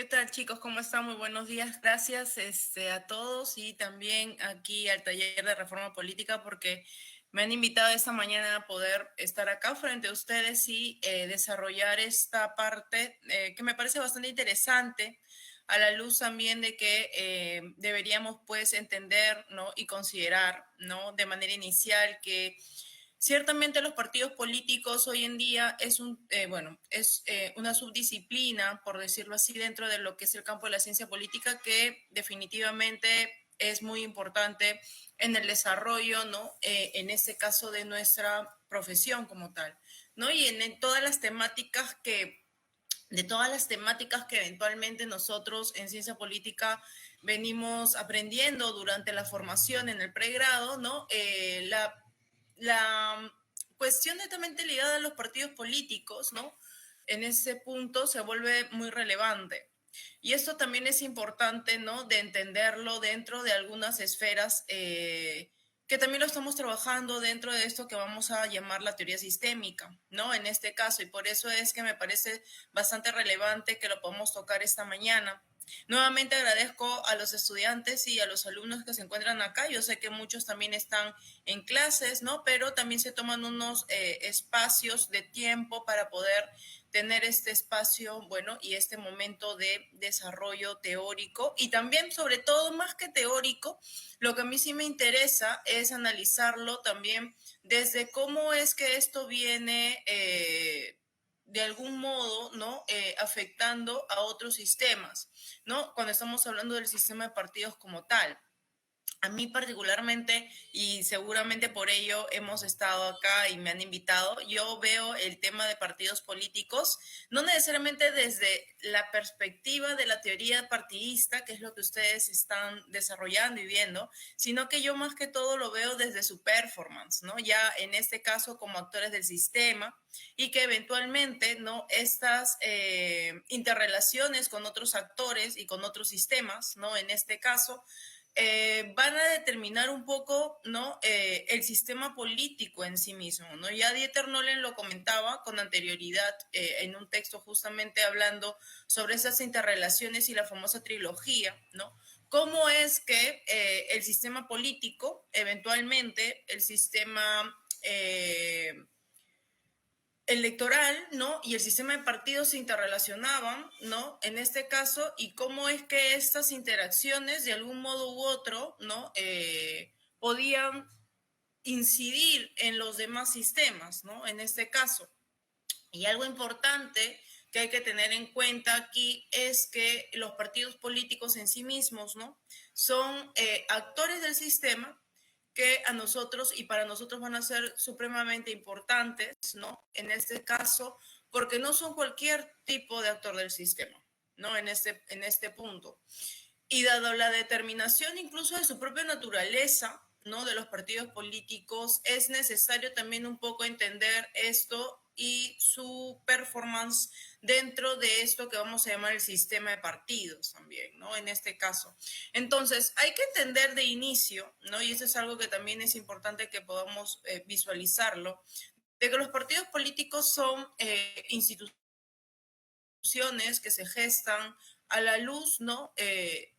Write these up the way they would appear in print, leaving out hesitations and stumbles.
¿Qué tal, chicos? ¿Cómo están? Muy buenos días. Gracias a todos y también aquí al taller de reforma política porque me han invitado esta mañana a poder estar acá frente a ustedes y desarrollar esta parte que me parece bastante interesante a la luz también de que deberíamos pues entender, ¿no? Y considerar, ¿no? De manera inicial que ciertamente los partidos políticos hoy en día es una subdisciplina, por decirlo así, dentro de lo que es el campo de la ciencia política que definitivamente es muy importante en el desarrollo, ¿no? En este caso de nuestra profesión como tal, ¿no? Y en todas las temáticas de todas las temáticas que eventualmente nosotros en ciencia política venimos aprendiendo durante la formación en el pregrado, ¿no? La cuestión netamente ligada a los partidos políticos, ¿no? En ese punto se vuelve muy relevante. Y esto también es importante, ¿no? De entenderlo dentro de algunas esferas que también lo estamos trabajando dentro de esto que vamos a llamar la teoría sistémica, ¿no? En este caso, y por eso es que me parece bastante relevante que lo podamos tocar esta mañana. Nuevamente agradezco a los estudiantes y a los alumnos que se encuentran acá. Yo sé que muchos también están en clases, ¿no? Pero también se toman unos espacios de tiempo para poder tener este espacio, bueno, y este momento de desarrollo teórico y también, sobre todo, más que teórico, lo que a mí sí me interesa es analizarlo también desde cómo es que esto viene de algún modo, ¿no? Afectando a otros sistemas, ¿no? Cuando estamos hablando del sistema de partidos como tal. A mí particularmente, y seguramente por ello hemos estado acá y me han invitado, yo veo el tema de partidos políticos, no necesariamente desde la perspectiva de la teoría partidista, que es lo que ustedes están desarrollando y viendo, sino que yo más que todo lo veo desde su performance, ¿no? Ya en este caso como actores del sistema y que eventualmente, ¿no? Estas interrelaciones con otros actores y con otros sistemas, ¿no? En este caso, van a determinar un poco, ¿no? El sistema político en sí mismo, ¿no? Ya Dieter Nolen lo comentaba con anterioridad en un texto justamente hablando sobre esas interrelaciones y la famosa trilogía, ¿no? Cómo es que el sistema político, eventualmente el sistema electoral, ¿no? Y el sistema de partidos se interrelacionaban, ¿no? En este caso, y cómo es que estas interacciones, de algún modo u otro, ¿no? Podían incidir en los demás sistemas, ¿no? En este caso. Y algo importante que hay que tener en cuenta aquí es que los partidos políticos en sí mismos, ¿no? Son actores del sistema que a nosotros y para nosotros van a ser supremamente importantes, ¿no? En este caso, porque no son cualquier tipo de actor del sistema, ¿no? En este punto. Y dado la determinación incluso de su propia naturaleza, ¿no? De los partidos políticos, es necesario también un poco entender esto y su performance dentro de esto que vamos a llamar el sistema de partidos también, ¿no? En este caso. Entonces, hay que entender de inicio, ¿no? Y eso es algo que también es importante que podamos visualizarlo, de que los partidos políticos son instituciones que se gestan a la luz, ¿no?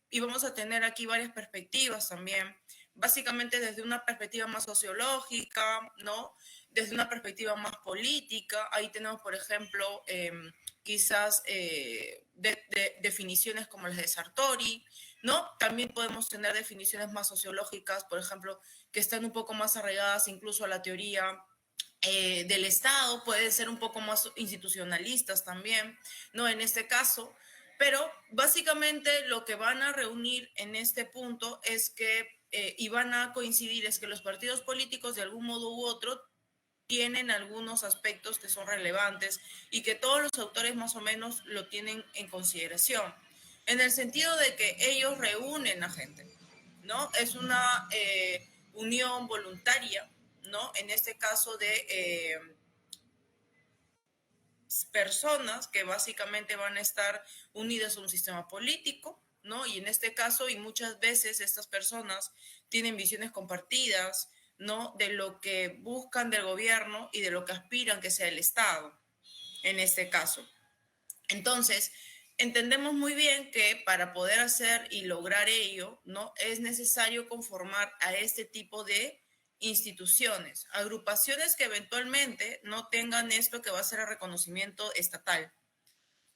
Y vamos a tener aquí varias perspectivas también, básicamente desde una perspectiva más sociológica, ¿no? Desde una perspectiva más política. Ahí tenemos, por ejemplo, quizás definiciones como las de Sartori, ¿no? También podemos tener definiciones más sociológicas, por ejemplo, que están un poco más arraigadas incluso a la teoría del Estado, pueden ser un poco más institucionalistas también, ¿no? En este caso, pero básicamente lo que van a reunir en este punto es que, y van a coincidir, es que los partidos políticos de algún modo u otro tienen algunos aspectos que son relevantes y que todos los autores más o menos lo tienen en consideración, en el sentido de que ellos reúnen a gente, ¿no? Es una unión voluntaria, ¿no? En este caso de personas que básicamente van a estar unidas a un sistema político, ¿no? Y en este caso, y muchas veces estas personas tienen visiones compartidas, ¿no? De lo que buscan del gobierno y de lo que aspiran que sea el Estado, en este caso. Entonces, entendemos muy bien que para poder hacer y lograr ello, ¿no? Es necesario conformar a este tipo de instituciones, agrupaciones que eventualmente no tengan esto que va a ser el reconocimiento estatal.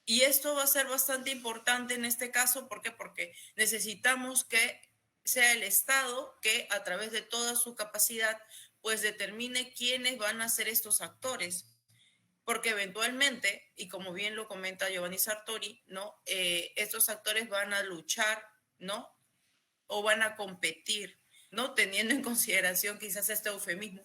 Y esto va a ser bastante importante en este caso, ¿por qué? Porque necesitamos que sea el Estado que a través de toda su capacidad, pues determine quiénes van a ser estos actores, porque eventualmente, y como bien lo comenta Giovanni Sartori, ¿no? Estos actores van a luchar, ¿no? O van a competir, ¿no? Teniendo en consideración quizás este eufemismo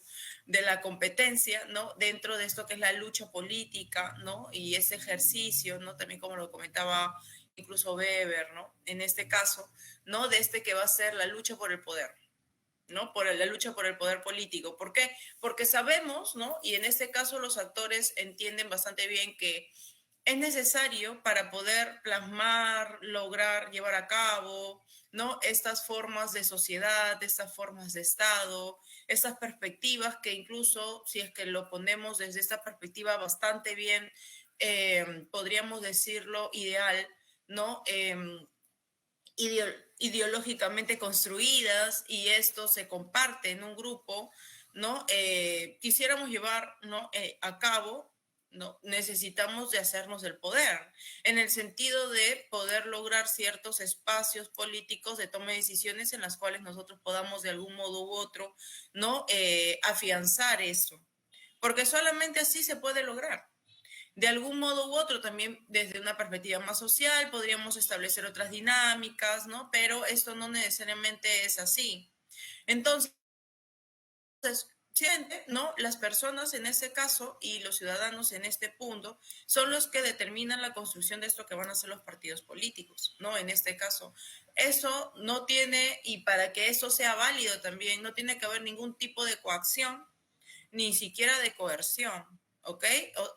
de la competencia, ¿no? Dentro de esto que es la lucha política, ¿no? Y ese ejercicio, ¿no? También como lo comentaba incluso Weber, ¿no? En este caso, ¿no? De este que va a ser la lucha por el poder, ¿no? Por la lucha por el poder político. ¿Por qué? Porque sabemos, ¿no? Y en este caso los actores entienden bastante bien que es necesario para poder plasmar, lograr, llevar a cabo, ¿no? Estas formas de sociedad, estas formas de Estado, estas perspectivas que incluso, si es que lo ponemos desde esta perspectiva bastante bien, podríamos decirlo ideal, ¿no? Ideológicamente construidas y esto se comparte en un grupo, ¿no? Quisiéramos llevar, ¿no? A cabo, ¿no? Necesitamos de hacernos el poder, en el sentido de poder lograr ciertos espacios políticos de toma de decisiones en las cuales nosotros podamos de algún modo u otro, ¿no? Afianzar eso, porque solamente así se puede lograr. De algún modo u otro, también desde una perspectiva más social, podríamos establecer otras dinámicas, ¿no? Pero esto no necesariamente es así. Entonces, siente, ¿no? Las personas en este caso y los ciudadanos en este punto son los que determinan la construcción de esto que van a ser los partidos políticos, ¿no? En este caso, eso no tiene, y para que eso sea válido también, no tiene que haber ningún tipo de coacción ni siquiera de coerción, ¿ok?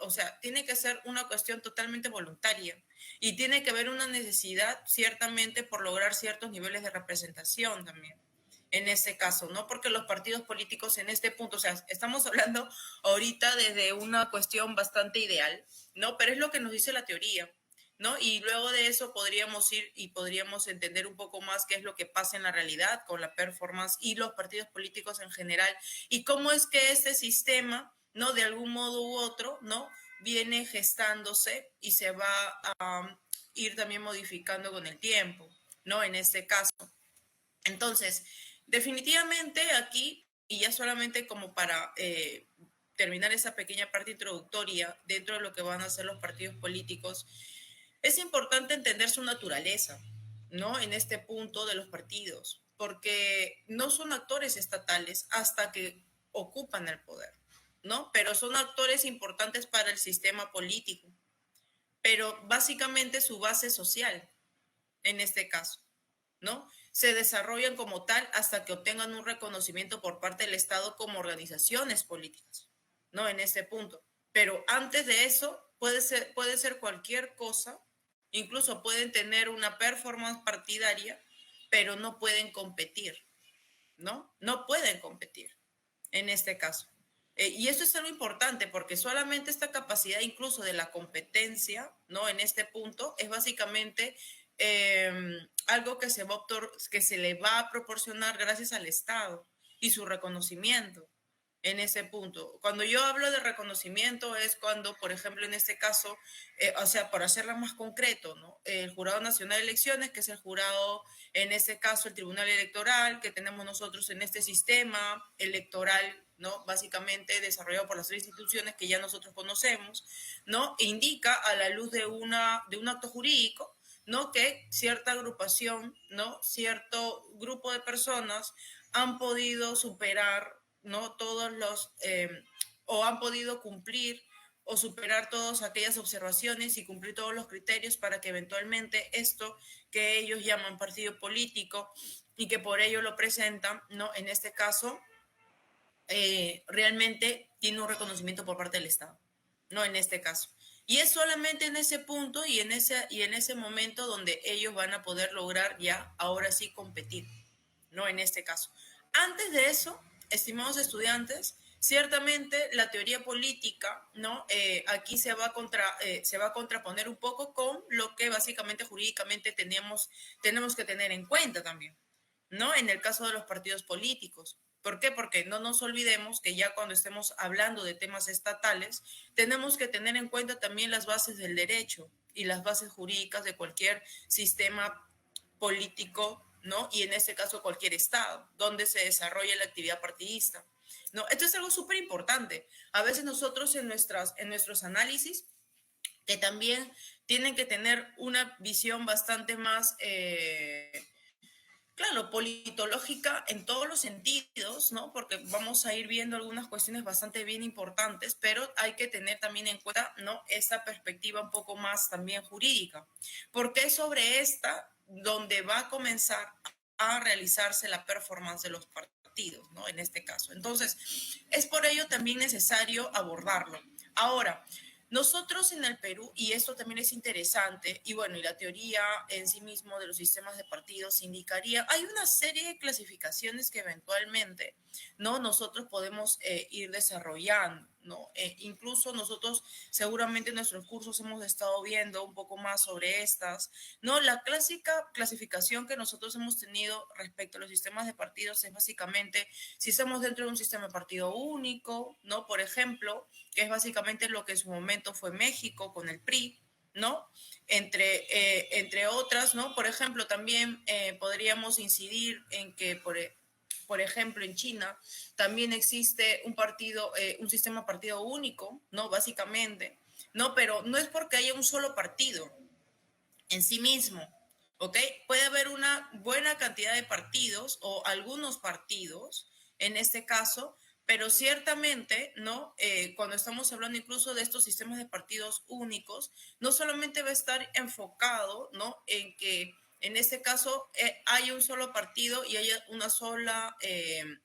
O sea, tiene que ser una cuestión totalmente voluntaria y tiene que haber una necesidad ciertamente por lograr ciertos niveles de representación también. En este caso, ¿no? Porque los partidos políticos en este punto, o sea, estamos hablando ahorita desde una cuestión bastante ideal, ¿no? Pero es lo que nos dice la teoría, ¿no? Y luego de eso podríamos ir y podríamos entender un poco más qué es lo que pasa en la realidad con la performance y los partidos políticos en general y cómo es que este sistema, ¿no? De algún modo u otro, ¿no? Viene gestándose y se va a ir también modificando con el tiempo, ¿no? En este caso. Entonces, definitivamente aquí, y ya solamente como para terminar esa pequeña parte introductoria dentro de lo que van a ser los partidos políticos, es importante entender su naturaleza, ¿no? En este punto de los partidos, porque no son actores estatales hasta que ocupan el poder, ¿no? Pero son actores importantes para el sistema político, pero básicamente su base social, en este caso, ¿no? Se desarrollan como tal hasta que obtengan un reconocimiento por parte del Estado como organizaciones políticas, ¿no? En este punto. Pero antes de eso, puede ser cualquier cosa, incluso pueden tener una performance partidaria, pero no pueden competir, ¿no? No pueden competir en este caso. Y eso es algo importante porque solamente esta capacidad incluso de la competencia, ¿no? En este punto es básicamente algo que que se le va a proporcionar gracias al Estado y su reconocimiento en ese punto. Cuando yo hablo de reconocimiento es cuando, por ejemplo, en este caso, o sea, para hacerla más concreto, ¿no? El Jurado Nacional de Elecciones, que es el jurado, en este caso, el Tribunal Electoral, que tenemos nosotros en este sistema electoral, ¿no? Básicamente desarrollado por las tres instituciones que ya nosotros conocemos, ¿no? E indica a la luz de de un acto jurídico, ¿no? Que cierta agrupación, ¿no? Cierto grupo de personas han podido superar, ¿no? O han podido cumplir o superar todas aquellas observaciones y cumplir todos los criterios para que eventualmente esto que ellos llaman partido político y que por ello lo presentan, ¿no? En este caso, realmente tiene un reconocimiento por parte del Estado, ¿no? En este caso. Y es solamente en ese punto y en ese momento donde ellos van a poder lograr ya, ahora sí, competir, ¿no? En este caso. Antes de eso, estimados estudiantes, ciertamente la teoría política, ¿no? Aquí se va a contraponer un poco con lo que básicamente jurídicamente tenemos que tener en cuenta también, ¿no? En el caso de los partidos políticos. ¿Por qué? Porque no nos olvidemos que ya cuando estemos hablando de temas estatales, tenemos que tener en cuenta también las bases del derecho y las bases jurídicas de cualquier sistema político, ¿no? Y en este caso cualquier estado, donde se desarrolla la actividad partidista, ¿no? Esto es algo súper importante. A veces nosotros en nuestros análisis, que también tienen que tener una visión bastante más, claro, politológica en todos los sentidos, ¿no? Porque vamos a ir viendo algunas cuestiones bastante bien importantes, pero hay que tener también en cuenta, ¿no? Esta perspectiva un poco más también jurídica, porque es sobre esta donde va a comenzar a realizarse la performance de los partidos, ¿no? En este caso. Entonces, es por ello también necesario abordarlo. Ahora, nosotros en el Perú, y esto también es interesante, y bueno, y la teoría en sí mismo de los sistemas de partidos indicaría, hay una serie de clasificaciones que eventualmente, ¿no? Nosotros podemos ir desarrollando, ¿no? Incluso nosotros seguramente en nuestros cursos hemos estado viendo un poco más sobre estas, ¿no? La clásica clasificación que nosotros hemos tenido respecto a los sistemas de partidos es básicamente si estamos dentro de un sistema de partido único, ¿no? Por ejemplo, que es básicamente lo que en su momento fue México con el PRI, ¿no? Entre otras, ¿no? Por ejemplo, también podríamos incidir en que, por ejemplo, en China también existe un partido, un sistema partido único, ¿no? Básicamente, ¿no? Pero no es porque haya un solo partido en sí mismo, ¿ok? Puede haber una buena cantidad de partidos o algunos partidos, en este caso, pero ciertamente, ¿no? Cuando estamos hablando incluso de estos sistemas de partidos únicos, no solamente va a estar enfocado, ¿no? En que en este caso hay un solo partido y haya una sola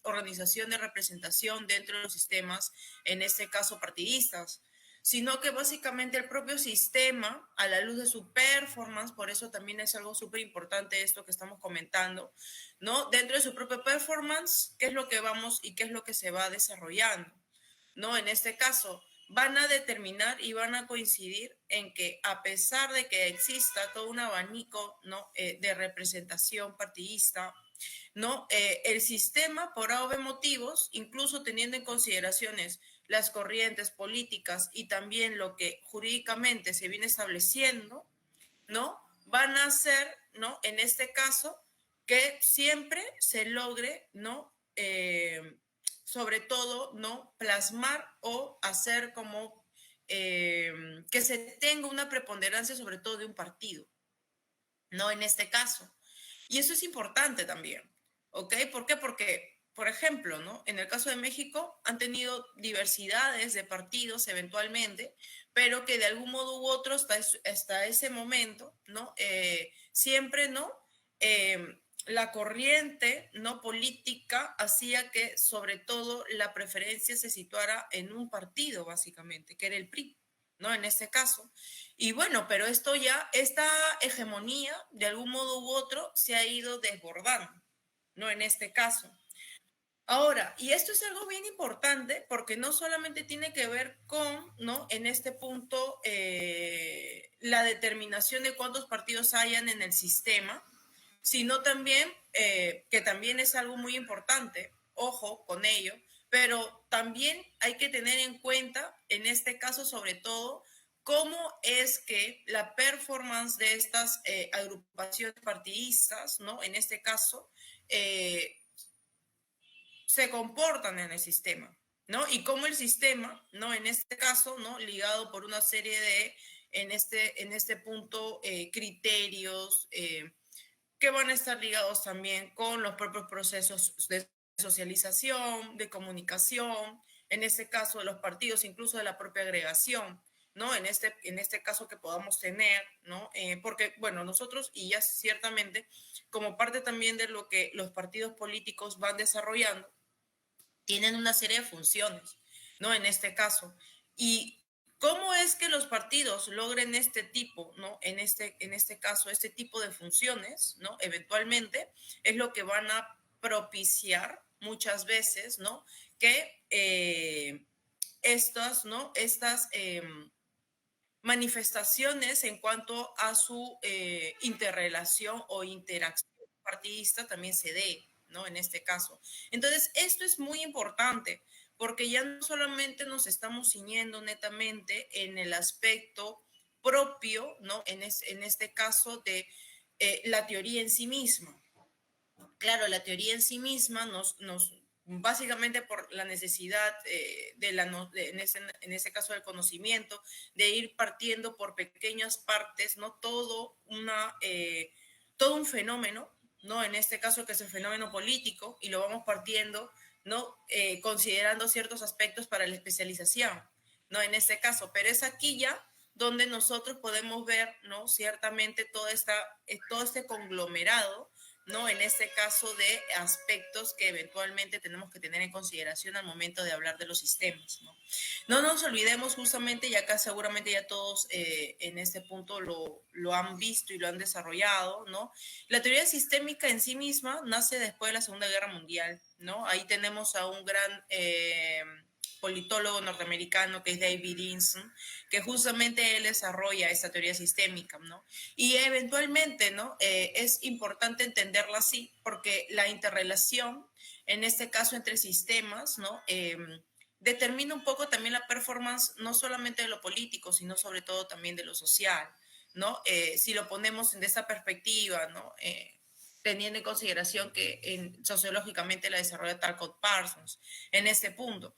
organización de representación dentro de los sistemas, en este caso partidistas, sino que básicamente el propio sistema, a la luz de su performance, por eso también es algo súper importante esto que estamos comentando, ¿no? Dentro de su propia performance, ¿qué es lo que vamos y qué es lo que se va desarrollando? ¿No? En este caso, van a determinar y van a coincidir en que a pesar de que exista todo un abanico, ¿no? De representación partidista, ¿no? El sistema, por A o B motivos, incluso teniendo en consideraciones las corrientes políticas y también lo que jurídicamente se viene estableciendo, ¿no? Van a hacer, ¿no? En este caso, que siempre se logre, ¿no? Sobre todo, ¿no? Plasmar o hacer como que se tenga una preponderancia sobre todo de un partido, ¿no? En este caso. Y eso es importante también, ¿ok? ¿Por qué? Porque, por ejemplo, ¿no? En el caso de México han tenido diversidades de partidos eventualmente, pero que de algún modo u otro hasta ese momento, ¿no? Siempre, ¿no? La corriente no política hacía que sobre todo la preferencia se situara en un partido, básicamente, que era el PRI, ¿no? En este caso. Y bueno, pero esto ya, esta hegemonía, de algún modo u otro, se ha ido desbordando, ¿no? En este caso. Ahora, y esto es algo bien importante porque no solamente tiene que ver con, ¿no? En este punto, la determinación de cuántos partidos hayan en el sistema, sino también, que también es algo muy importante, ojo con ello, pero también hay que tener en cuenta, en este caso sobre todo, cómo es que la performance de estas agrupaciones partidistas, ¿no? En este caso, se comportan en el sistema, ¿no? Y cómo el sistema, ¿no? En este caso, ¿no? Ligado por una serie de, en este punto, criterios, que van a estar ligados también con los propios procesos de socialización, de comunicación, en este caso de los partidos, incluso de la propia agregación, ¿no? En este caso que podamos tener, ¿no? Porque, bueno, nosotros, y ya ciertamente, como parte también de lo que los partidos políticos van desarrollando, tienen una serie de funciones, ¿no? En este caso. Y cómo es que los partidos logren este tipo, ¿no? En este caso, este tipo de funciones, ¿no? Eventualmente es lo que van a propiciar muchas veces, ¿no? que estas, ¿no? Estas manifestaciones en cuanto a su interrelación o interacción partidista también se dé, ¿no? En este caso. Entonces, esto es muy importante porque ya no solamente nos estamos ciñendo netamente en el aspecto propio, ¿no? En este caso de la teoría en sí misma. Claro, la teoría en sí misma nos básicamente por la necesidad en ese caso del conocimiento, de ir partiendo por pequeñas partes, ¿no? Todo un fenómeno, ¿no? En este caso que es el fenómeno político, y lo vamos partiendo, ¿no? Considerando ciertos aspectos para la especialización, ¿no? En este caso, pero es aquí ya donde nosotros podemos ver, ¿no? Ciertamente todo este conglomerado, ¿no? En este caso de aspectos que eventualmente tenemos que tener en consideración al momento de hablar de los sistemas, ¿no? No nos olvidemos justamente, y acá seguramente ya todos en este punto lo han visto y lo han desarrollado, ¿no? La teoría sistémica en sí misma nace después de la Segunda Guerra Mundial, ¿no? Ahí tenemos a un gran politólogo norteamericano que es David Eason, que justamente él desarrolla esta teoría sistémica, ¿no? Y eventualmente, ¿no? Es importante entenderla así, porque la interrelación, en este caso entre sistemas, ¿no? Determina un poco también la performance, no solamente de lo político, sino sobre todo también de lo social, ¿no? Si lo ponemos en esa perspectiva, ¿no? Teniendo en consideración que sociológicamente la desarrolla Talcott Parsons en este punto.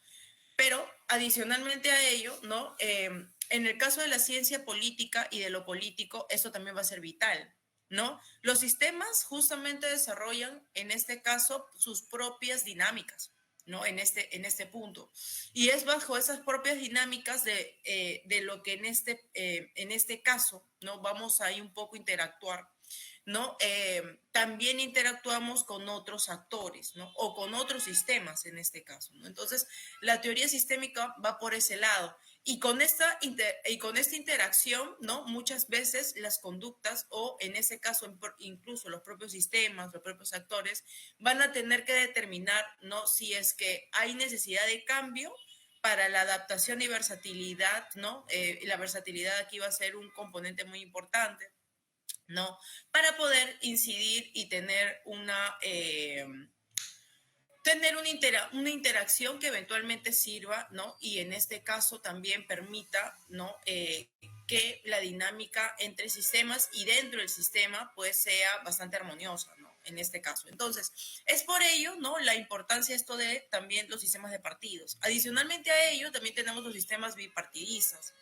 Pero adicionalmente a ello, ¿no? En el caso de la ciencia política y de lo político, eso también va a ser vital, ¿no? Los sistemas justamente desarrollan, en este caso, sus propias dinámicas, ¿no? En este punto. Y es bajo esas propias dinámicas de lo que en este caso, ¿no? Vamos a ir un poco interactuar, ¿no? También interactuamos con otros actores, ¿no? O con otros sistemas en este caso, ¿no? Entonces, la teoría sistémica va por ese lado. Y con esta interacción, ¿no? Muchas veces las conductas, o en ese caso incluso los propios sistemas, los propios actores, van a tener que determinar, ¿no? Si es que hay necesidad de cambio para la adaptación y versatilidad, ¿no? La versatilidad aquí va a ser un componente muy importante, ¿no? Para poder incidir y tener una interacción que eventualmente sirva, ¿no? Y en este caso también permita, ¿no? Que la dinámica entre sistemas y dentro del sistema pues sea bastante armoniosa, ¿no? En este caso. Entonces, es por ello, ¿no? La importancia esto de también los sistemas de partidos. Adicionalmente a ello, también tenemos los sistemas bipartidistas,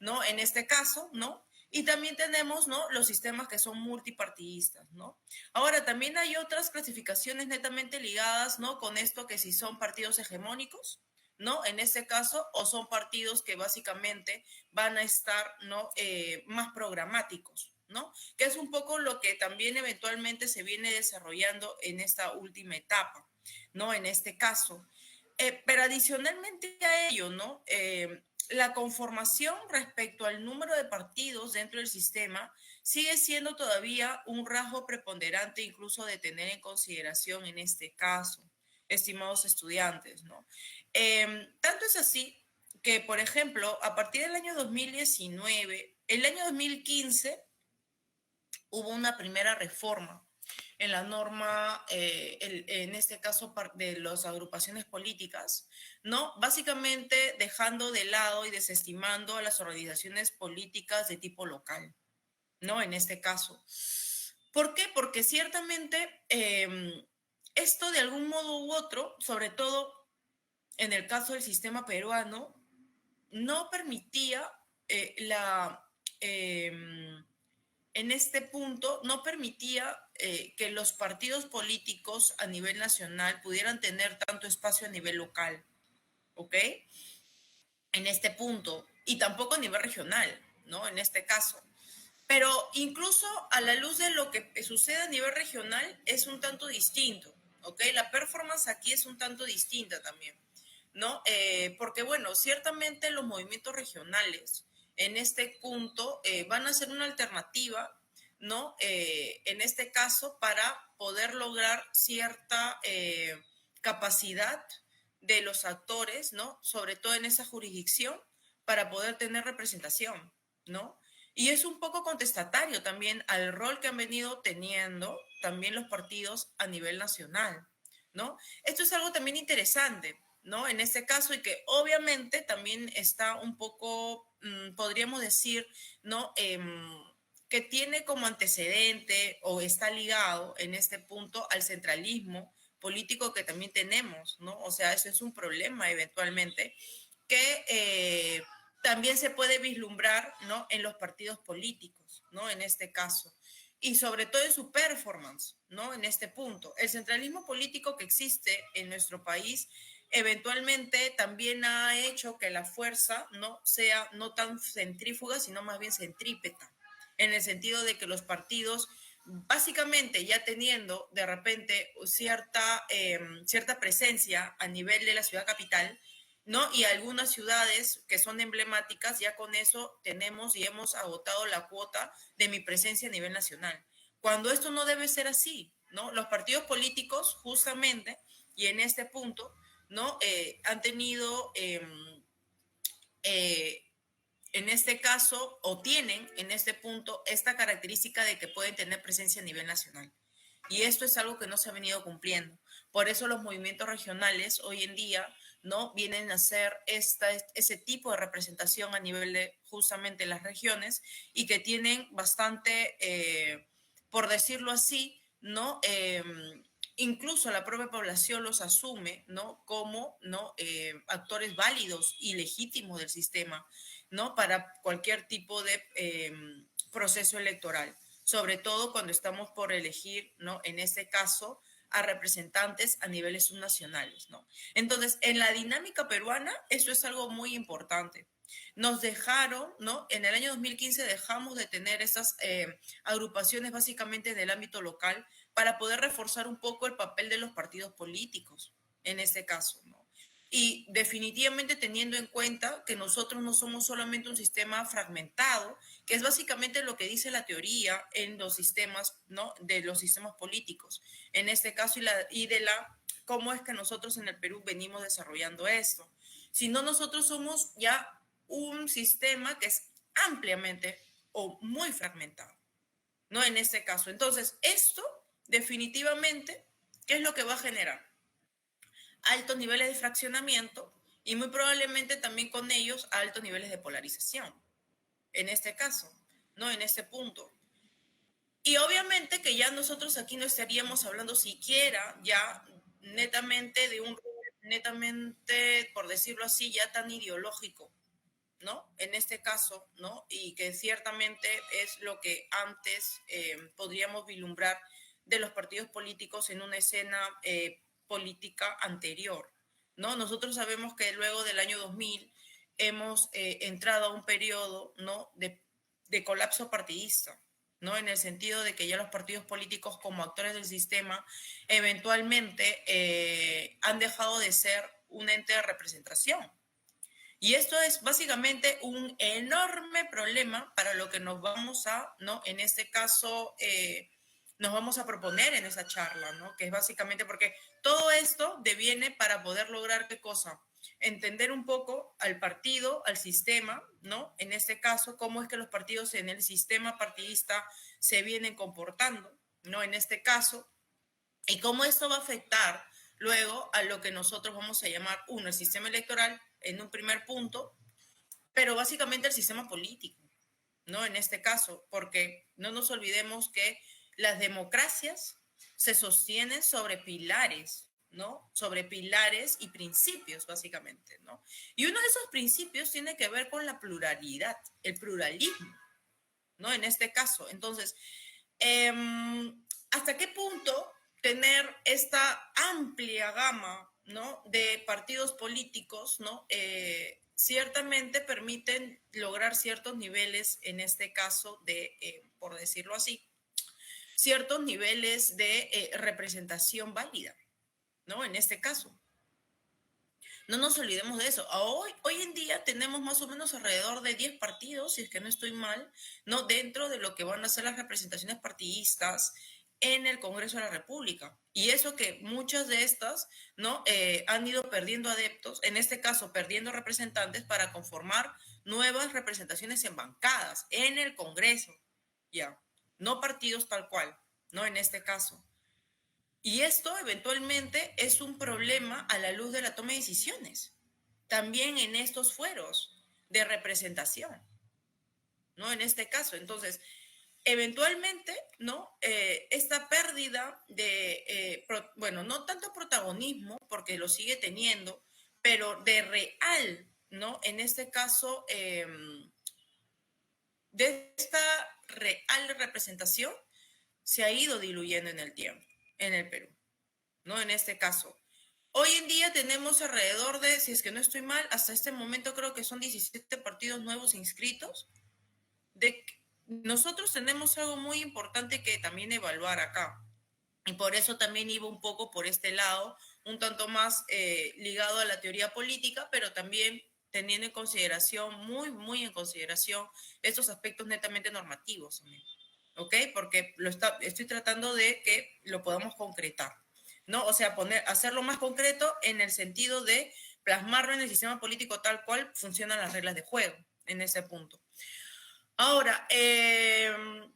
¿no? En este caso, ¿no? Y también tenemos, ¿no? Los sistemas que son multipartidistas, ¿no? Ahora, también hay otras clasificaciones netamente ligadas, ¿no? Con esto que si son partidos hegemónicos, ¿no? En este caso, o son partidos que básicamente van a estar, ¿no? Más programáticos, ¿no? Que es un poco lo que también eventualmente se viene desarrollando en esta última etapa, ¿no? En este caso. Pero adicionalmente a ello, ¿no? La conformación respecto al número de partidos dentro del sistema sigue siendo todavía un rasgo preponderante incluso de tener en consideración en este caso, estimados estudiantes, ¿no? Tanto es así que, por ejemplo, a partir del año 2019, el año 2015 hubo una primera reforma en la norma, en este caso de las agrupaciones políticas, ¿no? Básicamente dejando de lado y desestimando a las organizaciones políticas de tipo local, ¿no? En este caso. ¿Por qué? Porque ciertamente esto de algún modo u otro, sobre todo en el caso del sistema peruano, no permitía en este punto no permitía que los partidos políticos a nivel nacional pudieran tener tanto espacio a nivel local, ¿ok? En este punto, y tampoco a nivel regional, ¿no? En este caso. Pero incluso a la luz de lo que sucede a nivel regional es un tanto distinto, ¿ok? La performance aquí es un tanto distinta también, ¿no? Porque, bueno, ciertamente los movimientos regionales en este punto van a ser una alternativa, ¿no? En este caso, para poder lograr cierta capacidad, de los actores, ¿no? Sobre todo en esa jurisdicción, para poder tener representación, ¿no? Y es un poco contestatario también al rol que han venido teniendo también los partidos a nivel nacional, ¿no? Esto es algo también interesante, ¿no? En este caso, y que obviamente también está un poco, podríamos decir, ¿no? Que tiene como antecedente o está ligado en este punto al centralismo político que también tenemos, ¿no? O sea, eso es un problema eventualmente que también se puede vislumbrar, ¿no? En los partidos políticos, ¿no? En este caso. Y sobre todo en su performance, ¿no? En este punto. El centralismo político que existe en nuestro país eventualmente también ha hecho que la fuerza no sea no tan centrífuga, sino más bien centrípeta, en el sentido de que los partidos, básicamente ya teniendo de repente cierta presencia a nivel de la ciudad capital, ¿no? Y algunas ciudades que son emblemáticas, ya con eso tenemos y hemos agotado la cuota de mi presencia a nivel nacional. Cuando esto no debe ser así, ¿no? Los partidos políticos, justamente, y en este punto, ¿no? Han tenido, eh, en este caso, o tienen en este punto, esta característica de que pueden tener presencia a nivel nacional. Y esto es algo que no se ha venido cumpliendo. Por eso los movimientos regionales hoy en día no vienen a hacer ese tipo de representación a nivel de justamente las regiones y que tienen bastante, por decirlo así, ¿no? Incluso la propia población los asume, ¿no? Como, ¿no? Actores válidos y legítimos del sistema, ¿no? Para cualquier tipo de proceso electoral, sobre todo cuando estamos por elegir, ¿no? En este caso, a representantes a niveles subnacionales, ¿no? Entonces, en la dinámica peruana, eso es algo muy importante. Nos dejaron, ¿no? En el año 2015 dejamos de tener esas agrupaciones básicamente del ámbito local para poder reforzar un poco el papel de los partidos políticos, en este caso, ¿no? Y definitivamente teniendo en cuenta que nosotros no somos solamente un sistema fragmentado, que es básicamente lo que dice la teoría en los sistemas, ¿no? De los sistemas políticos, en este caso, y de la cómo es que nosotros en el Perú venimos desarrollando esto. Si no, nosotros somos ya un sistema que es ampliamente o muy fragmentado, ¿no? En este caso. Entonces, esto definitivamente, ¿qué es lo que va a generar? Altos niveles de fraccionamiento y muy probablemente también con ellos altos niveles de polarización, en este caso, ¿no? En este punto. Y obviamente que ya nosotros aquí no estaríamos hablando siquiera ya netamente de un netamente, por decirlo así, ya tan ideológico, ¿no? En este caso, ¿no? Y que ciertamente es lo que antes podríamos vislumbrar de los partidos políticos en una escena política anterior, ¿no? Nosotros sabemos que luego del año 2000 hemos entrado a un periodo, ¿no? De colapso partidista, ¿no? En el sentido de que ya los partidos políticos como actores del sistema eventualmente han dejado de ser un ente de representación. Y esto es básicamente un enorme problema para lo que nos vamos a, ¿no? En este caso, nos vamos a proponer en esa charla, ¿no? Que es básicamente porque todo esto deviene para poder lograr qué cosa. Entender un poco al partido, al sistema, ¿no? En este caso, cómo es que los partidos en el sistema partidista se vienen comportando, ¿no? En este caso, y cómo esto va a afectar luego a lo que nosotros vamos a llamar, uno, el sistema electoral en un primer punto, pero básicamente el sistema político, ¿no? En este caso, porque no nos olvidemos que las democracias se sostienen sobre pilares, ¿no? Sobre pilares y principios, básicamente, ¿no? Y uno de esos principios tiene que ver con la pluralidad, el pluralismo, ¿no? En este caso. Entonces, ¿hasta qué punto tener esta amplia gama, ¿no? De partidos políticos, ¿no? Ciertamente permiten lograr ciertos niveles, en este caso, por decirlo así, ciertos niveles de representación válida, ¿no? En este caso. No nos olvidemos de eso. Hoy en día tenemos más o menos alrededor de 10 partidos, si es que no estoy mal, ¿no? Dentro de lo que van a ser las representaciones partidistas en el Congreso de la República. Y eso que muchas de estas, ¿no? Han ido perdiendo adeptos, en este caso perdiendo representantes para conformar nuevas representaciones en bancadas, en el Congreso, ya, no partidos tal cual, ¿no? En este caso. Y esto eventualmente es un problema a la luz de la toma de decisiones, también en estos fueros de representación, ¿no? En este caso, entonces, eventualmente, ¿no? Esta pérdida de, bueno, no tanto protagonismo, porque lo sigue teniendo, pero de real, ¿no? En este caso, de esta real representación, se ha ido diluyendo en el tiempo, en el Perú, ¿no? En este caso. Hoy en día tenemos alrededor de, si es que no estoy mal, hasta este momento creo que son 17 partidos nuevos inscritos. Nosotros tenemos algo muy importante que también evaluar acá. Y por eso también iba un poco por este lado, un tanto más ligado a la teoría política, pero también teniendo en consideración, muy en consideración, estos aspectos netamente normativos también. ¿Ok? Porque estoy tratando de que lo podamos concretar, ¿no? O sea, hacerlo más concreto en el sentido de plasmarlo en el sistema político tal cual funcionan las reglas de juego en ese punto. Ahora,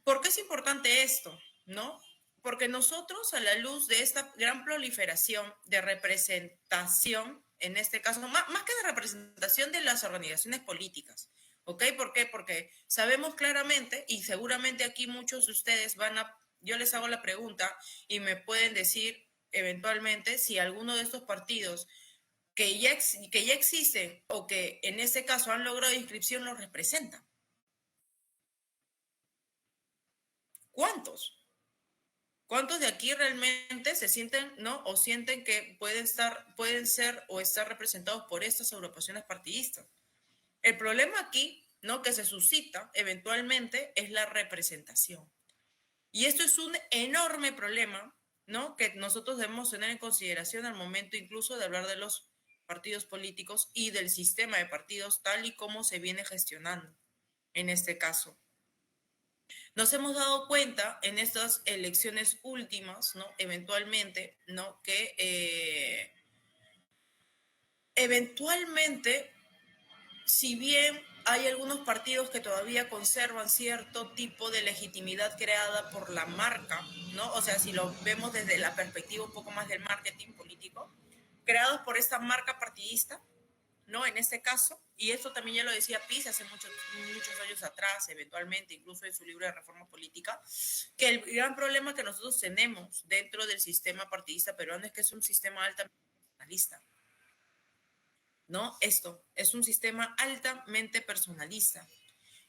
¿por qué es importante esto? ¿No? Porque nosotros, a la luz de esta gran proliferación de representación, en este caso, más que de representación de las organizaciones políticas, ¿ok? ¿Por qué? Porque sabemos claramente, y seguramente aquí muchos de ustedes yo les hago la pregunta y me pueden decir eventualmente si alguno de estos partidos que ya existen o que en este caso han logrado inscripción los representan. ¿Cuántos? ¿Cuántos de aquí realmente se sienten, ¿no? O sienten que pueden ser o estar representados por estas agrupaciones partidistas? El problema aquí, ¿no? Que se suscita eventualmente es la representación. Y esto es un enorme problema, ¿no? Que nosotros debemos tener en consideración al momento incluso de hablar de los partidos políticos y del sistema de partidos tal y como se viene gestionando en este caso. Nos hemos dado cuenta en estas elecciones últimas, ¿no? Eventualmente, ¿no? Que eventualmente, si bien hay algunos partidos que todavía conservan cierto tipo de legitimidad creada por la marca, ¿no? O sea, si lo vemos desde la perspectiva un poco más del marketing político, creados por esta marca partidista, ¿no? En este caso, y esto también ya lo decía Pisa hace muchos años atrás, eventualmente, incluso en su libro de reforma política, que el gran problema que nosotros tenemos dentro del sistema partidista peruano es que es un sistema altamente personalista, ¿no? Esto es un sistema altamente personalista.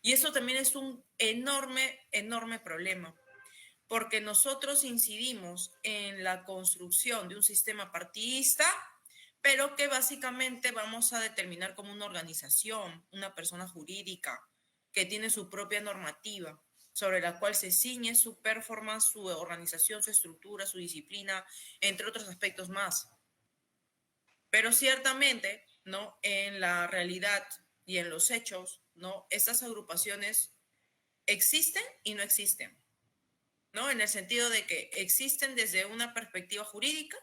Y eso también es un enorme problema, porque nosotros incidimos en la construcción de un sistema partidista, pero que básicamente vamos a determinar como una organización, una persona jurídica que tiene su propia normativa, sobre la cual se ciñe su performance, su organización, su estructura, su disciplina, entre otros aspectos más. Pero ciertamente, ¿no? En la realidad y en los hechos, ¿no? Estas agrupaciones existen y no existen, ¿no? En el sentido de que existen desde una perspectiva jurídica,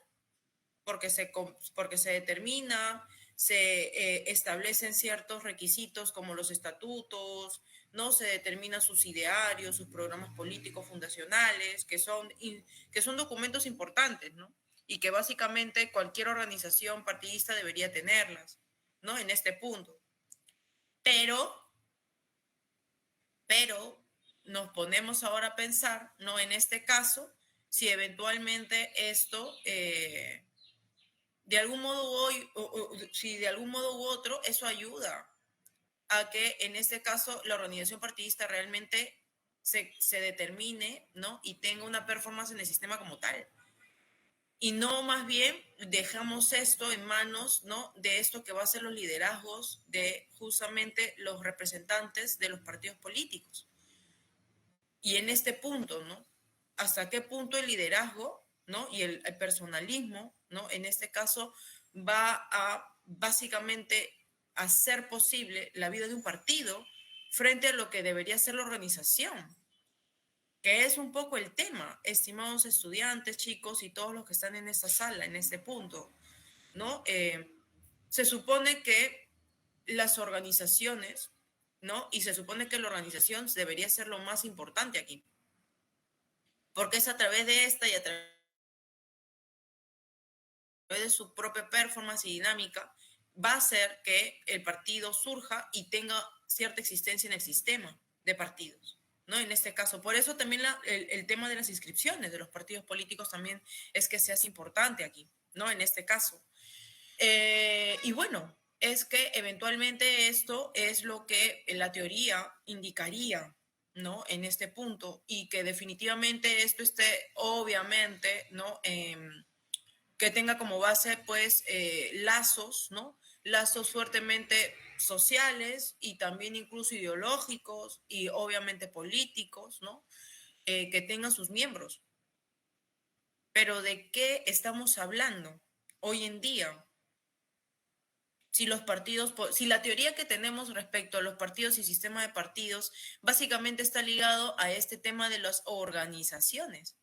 porque se determina, se establecen ciertos requisitos como los estatutos, ¿no? Se determinan sus idearios, sus programas políticos fundacionales, que son documentos importantes, ¿no? Y que básicamente cualquier organización partidista debería tenerlas, ¿no? En este punto. Pero nos ponemos ahora a pensar, ¿no? En este caso, si eventualmente esto, de algún modo hoy, si de algún modo u otro, eso ayuda a que en este caso la organización partidista realmente se determine, ¿no? Y tenga una performance en el sistema como tal. Y no más bien dejamos esto en manos, ¿no? De esto que va a ser los liderazgos de justamente los representantes de los partidos políticos. Y en este punto, ¿no? ¿Hasta qué punto el liderazgo, ¿no? Y el personalismo, ¿no? En este caso va a básicamente hacer posible la vida de un partido frente a lo que debería ser la organización. que es un poco el tema, estimados estudiantes, chicos y todos los que están en esta sala, en este punto, ¿no? Se supone que las organizaciones, ¿no? Y se supone que la organización debería ser lo más importante aquí, porque es a través de esta y a través de su propia performance y dinámica, va a hacer que el partido surja y tenga cierta existencia en el sistema de partidos, ¿no? En este caso, por eso también el tema de las inscripciones de los partidos políticos también es que se hace importante aquí, ¿no? En este caso. Y bueno, es que eventualmente esto es lo que la teoría indicaría, ¿no? En este punto, y que definitivamente esto esté, obviamente, ¿no? Que tenga como base, pues, lazos, ¿no? Lazos fuertemente sociales y también incluso ideológicos y obviamente políticos, ¿no? Que tengan sus miembros. Pero ¿de qué estamos hablando hoy en día? Si los partidos, si la teoría que tenemos respecto a los partidos y sistema de partidos básicamente está ligado a este tema de las organizaciones,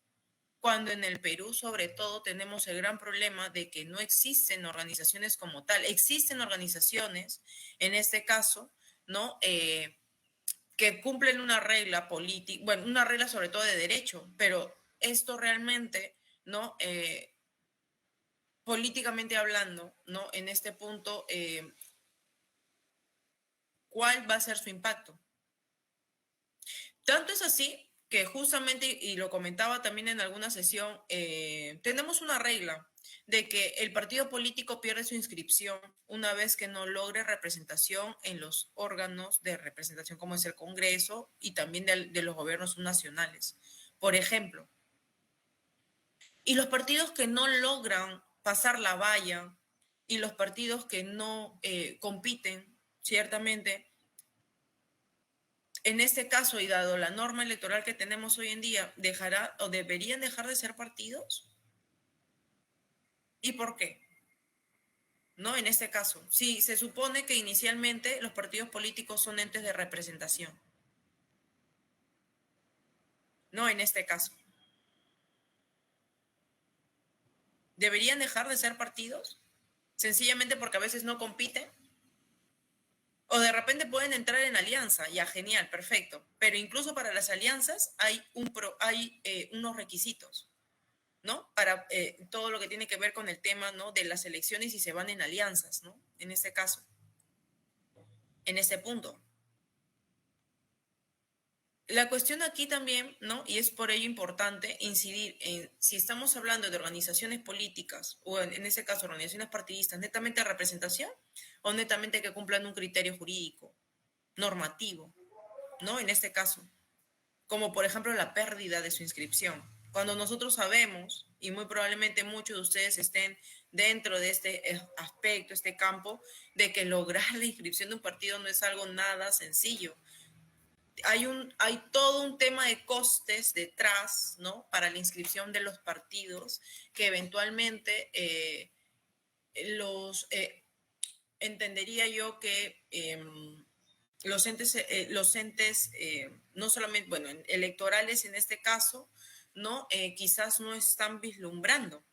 cuando en el Perú sobre todo tenemos el gran problema de que no existen organizaciones como tal, existen organizaciones, en este caso, ¿no? Que cumplen una regla política, bueno, una regla sobre todo de derecho, pero esto realmente, ¿no? Políticamente hablando, ¿no? En este punto, ¿cuál va a ser su impacto? Tanto es así que justamente, y lo comentaba también en alguna sesión, tenemos una regla de que el partido político pierde su inscripción una vez que no logre representación en los órganos de representación como es el Congreso y también de los gobiernos nacionales. Por ejemplo, y los partidos que no logran pasar la valla y los partidos que no compiten, ciertamente, en este caso, y dado la norma electoral que tenemos hoy en día, ¿dejará o deberían dejar de ser partidos? ¿Y por qué? ¿No? En este caso, si se supone que inicialmente los partidos políticos son entes de representación, ¿no? En este caso, ¿deberían dejar de ser partidos? Sencillamente porque a veces no compiten. O de repente pueden entrar en alianza, ya genial, perfecto. Pero incluso para las alianzas hay unos requisitos. ¿No? Para todo lo que tiene que ver con el tema, ¿no? De las elecciones y se van en alianzas, ¿no? En este caso, en este punto. La cuestión aquí también, ¿no? Y es por ello importante incidir en si estamos hablando de organizaciones políticas o en ese caso organizaciones partidistas, netamente de representación o netamente que cumplan un criterio jurídico, normativo, ¿no? En este caso. Como por ejemplo la pérdida de su inscripción. Cuando nosotros sabemos, y muy probablemente muchos de ustedes estén dentro de este aspecto, este campo, de que lograr la inscripción de un partido no es algo nada sencillo. Hay todo un tema de costes detrás, ¿no? Para la inscripción de los partidos, que eventualmente entendería yo que los entes no solamente, bueno, electorales en este caso, ¿no? Quizás no están vislumbrando,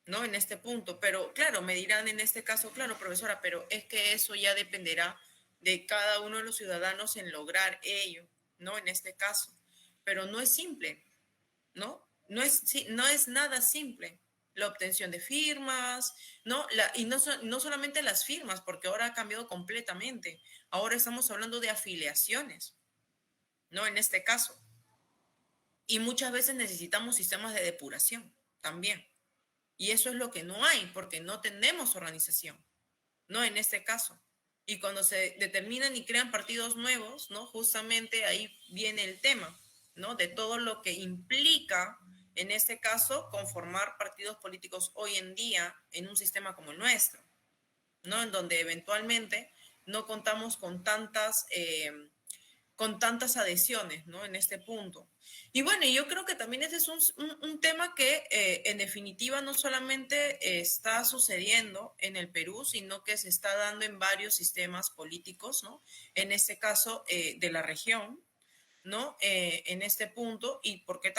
¿no? En este punto, pero claro, me dirán en este caso, claro, profesora, pero es que eso ya dependerá de cada uno de los ciudadanos en lograr ello, ¿no? En este caso, pero no es simple, ¿no? No es nada simple. La obtención de firmas, ¿no? Y no solamente las firmas, porque ahora ha cambiado completamente. Ahora estamos hablando de afiliaciones, ¿no? En este caso. Y muchas veces necesitamos sistemas de depuración también. Y eso es lo que no hay, porque no tenemos organización, ¿no? En este caso. Y cuando se determinan y crean partidos nuevos, ¿no? Justamente ahí viene el tema, ¿no? De todo lo que implica, en este caso, conformar partidos políticos hoy en día en un sistema como el nuestro, ¿no? En donde eventualmente no contamos con tantas adhesiones, ¿no? En este punto. Y bueno, yo creo que también ese es un tema que en definitiva no solamente está sucediendo en el Perú, sino que se está dando en varios sistemas políticos, ¿no? En este caso de la región, ¿no? En este punto, y por qué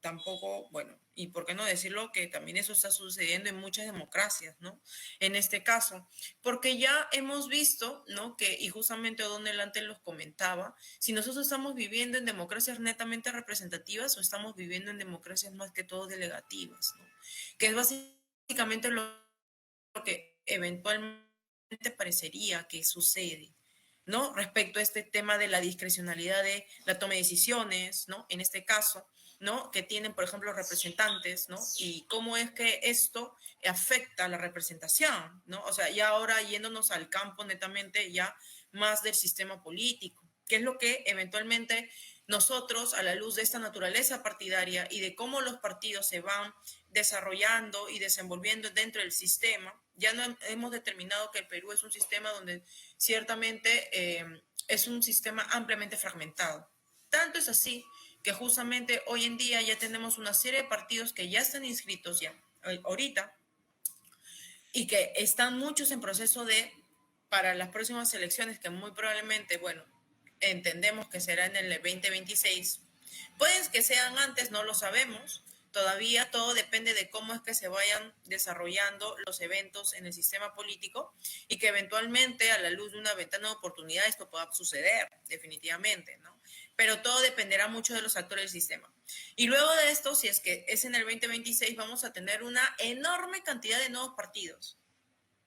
tampoco, bueno, y por qué no decirlo que también eso está sucediendo en muchas democracias, ¿no? En este caso, porque ya hemos visto, ¿no? Que, y justamente O'Donnell antes los comentaba, si nosotros estamos viviendo en democracias netamente representativas o estamos viviendo en democracias más que todo delegativas, ¿no? Que es básicamente lo que eventualmente parecería que sucede, ¿no? Respecto a este tema de la discrecionalidad de la toma de decisiones, ¿no? En este caso, ¿no? Que tienen, por ejemplo, representantes, ¿no? Y cómo es que esto afecta a la representación, ¿no? O sea, ya ahora yéndonos al campo netamente ya más del sistema político, que es lo que eventualmente nosotros, a la luz de esta naturaleza partidaria y de cómo los partidos se van desarrollando y desenvolviendo dentro del sistema, ya no hemos determinado que el Perú es un sistema donde ciertamente es un sistema ampliamente fragmentado. Tanto es así que justamente hoy en día ya tenemos una serie de partidos que ya están inscritos ya ahorita y que están muchos en proceso de, para las próximas elecciones, que muy probablemente, bueno, entendemos que será en el 2026. Pueden que sean antes, no lo sabemos. Todavía todo depende de cómo es que se vayan desarrollando los eventos en el sistema político y que eventualmente a la luz de una ventana de oportunidad esto pueda suceder, definitivamente, ¿no? Pero todo dependerá mucho de los actores del sistema. Y luego de esto, si es que es en el 2026, vamos a tener una enorme cantidad de nuevos partidos,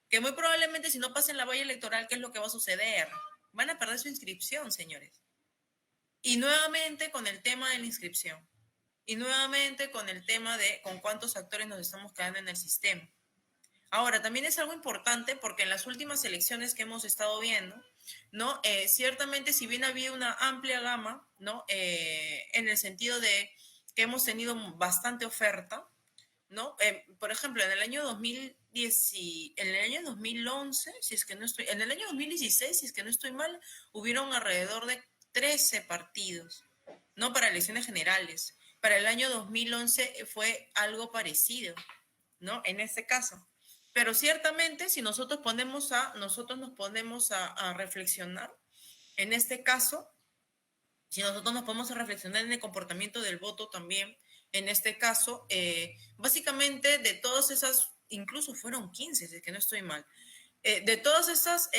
que muy probablemente si no pasen la valla electoral, ¿qué es lo que va a suceder? Van a perder su inscripción, señores. Y nuevamente con el tema de la inscripción. Y nuevamente con el tema de con cuántos actores nos estamos quedando en el sistema. Ahora, también es algo importante porque en las últimas elecciones que hemos estado viendo, ¿no? Ciertamente, si bien había una amplia gama, ¿no? En el sentido de que hemos tenido bastante oferta, ¿no? Por ejemplo, en el año 2010, en el año 2011, si es que no estoy, en el año 2016, si es que no estoy mal, hubieron alrededor de 13 partidos, ¿no? Para elecciones generales. Para el año 2011 fue algo parecido, ¿no? En este caso. Pero ciertamente, si nosotros nos ponemos a reflexionar, en este caso, si nosotros nos podemos reflexionar en el comportamiento del voto también, en este caso, básicamente de todas esas, incluso fueron 15, si es que no estoy mal, de todas estas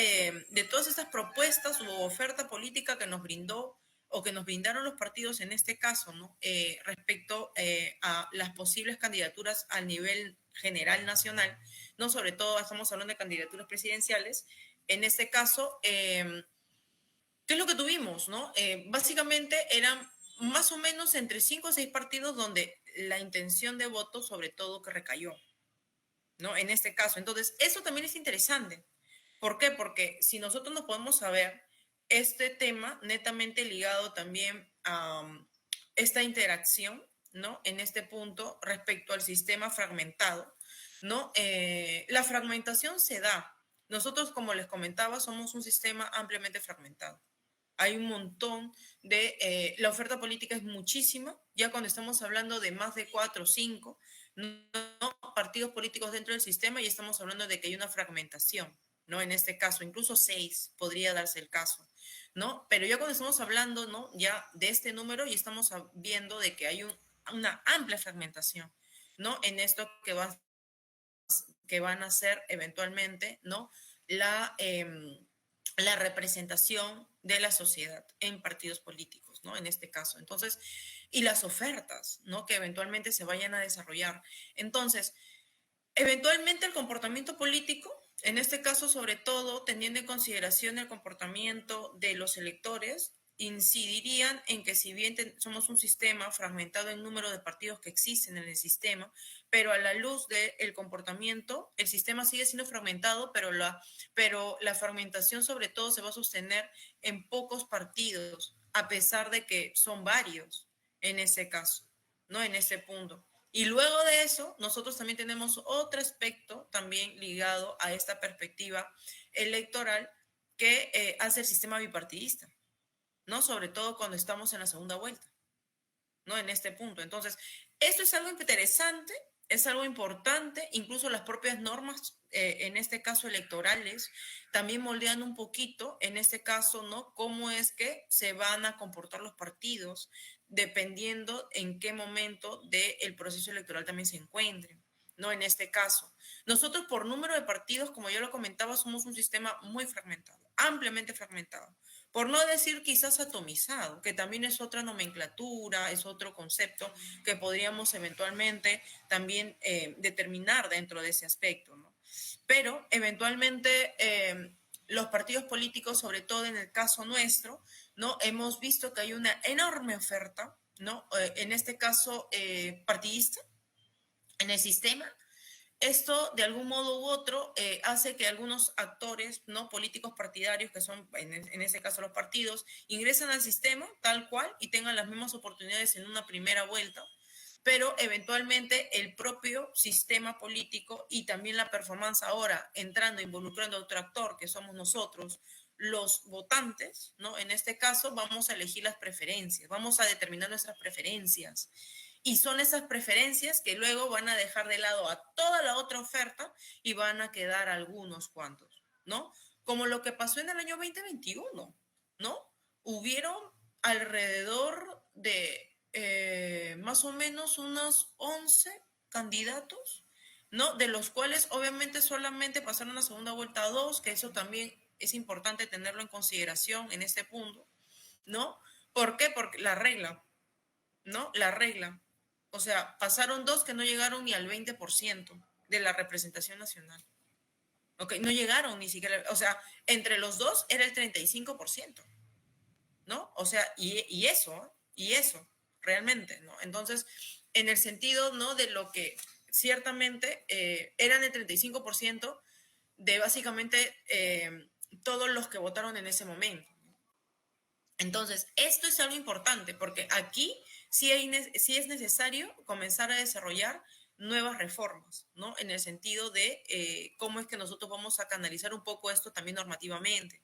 propuestas u oferta política que nos brindó o que nos brindaron los partidos en este caso, ¿no? Respecto a las posibles candidaturas a nivel general nacional, no sobre todo estamos hablando de candidaturas presidenciales, en este caso, ¿qué es lo que tuvimos, no? Básicamente eran más o menos entre 5 o 6 partidos donde la intención de voto sobre todo que recayó, ¿no? En este caso. Entonces, eso también es interesante. ¿Por qué? Porque si nosotros nos podemos saber este tema netamente ligado también a esta interacción, ¿no? En este punto respecto al sistema fragmentado, ¿no? La fragmentación se da. Nosotros, como les comentaba, somos un sistema ampliamente fragmentado. Hay un montón de, la oferta política es muchísima, ya cuando estamos hablando de más de 4 o 5, ¿no? Partidos políticos dentro del sistema y estamos hablando de que hay una fragmentación, ¿no? En este caso, incluso 6 podría darse el caso, ¿no? Pero ya cuando estamos hablando, ¿no? Ya de este número y estamos viendo de que hay una amplia fragmentación, ¿no? En esto que van a ser eventualmente, ¿no? La, la representación de la sociedad en partidos políticos, ¿no? En este caso. Entonces, y las ofertas, ¿no? Que eventualmente se vayan a desarrollar. Entonces, eventualmente el comportamiento político, en este caso sobre todo teniendo en consideración el comportamiento de los electores, incidirían en que si bien somos un sistema fragmentado en número de partidos que existen en el sistema, pero a la luz del comportamiento, el sistema sigue siendo fragmentado, pero la fragmentación sobre todo se va a sostener en pocos partidos, a pesar de que son varios en ese caso, ¿no? En ese punto. Y luego de eso, nosotros también tenemos otro aspecto también ligado a esta perspectiva electoral que hace el sistema bipartidista, ¿no? Sobre todo cuando estamos en la segunda vuelta, ¿no? En este punto. Entonces, esto es algo interesante, Es algo importante, incluso las propias normas, en este caso electorales, también moldean un poquito, en este caso, ¿no? Cómo es que se van a comportar los partidos, dependiendo en qué momento del proceso electoral también se encuentren, ¿no? En este caso. Nosotros, por número de partidos, como yo lo comentaba, somos un sistema muy fragmentado, ampliamente fragmentado. Por no decir quizás atomizado, que también es otra nomenclatura, es otro concepto que podríamos eventualmente también determinar dentro de ese aspecto, ¿no? Pero eventualmente los partidos políticos, sobre todo en el caso nuestro, ¿no? Hemos visto que hay una enorme oferta, ¿no? En este caso partidista en el sistema. Esto, de algún modo u otro, hace que algunos actores no políticos partidarios, que son en ese caso los partidos, ingresen al sistema tal cual y tengan las mismas oportunidades en una primera vuelta, pero eventualmente el propio sistema político y también la performance ahora entrando, involucrando a otro actor, que somos nosotros, los votantes, ¿no? En este caso vamos a elegir las preferencias, vamos a determinar nuestras preferencias. Y son esas preferencias que luego van a dejar de lado a toda la otra oferta y van a quedar algunos cuantos, ¿no? Como lo que pasó en el año 2021, ¿no? Hubieron alrededor de más o menos unos 11 candidatos, ¿no? De los cuales obviamente solamente pasaron a segunda vuelta a dos, que eso también es importante tenerlo en consideración en este punto, ¿no? ¿Por qué? Porque la regla, ¿no? La regla. O sea, pasaron dos que no llegaron ni al 20% de la representación nacional. ¿Ok? No llegaron ni siquiera, o sea, entre los dos era el 35%, ¿no? O sea, y eso, realmente, ¿no? Entonces, en el sentido, ¿no? De lo que ciertamente eran el 35% de básicamente todos los que votaron en ese momento. Entonces, esto es algo importante porque aquí sí es necesario comenzar a desarrollar nuevas reformas, ¿no? En el sentido de cómo es que nosotros vamos a canalizar un poco esto también normativamente,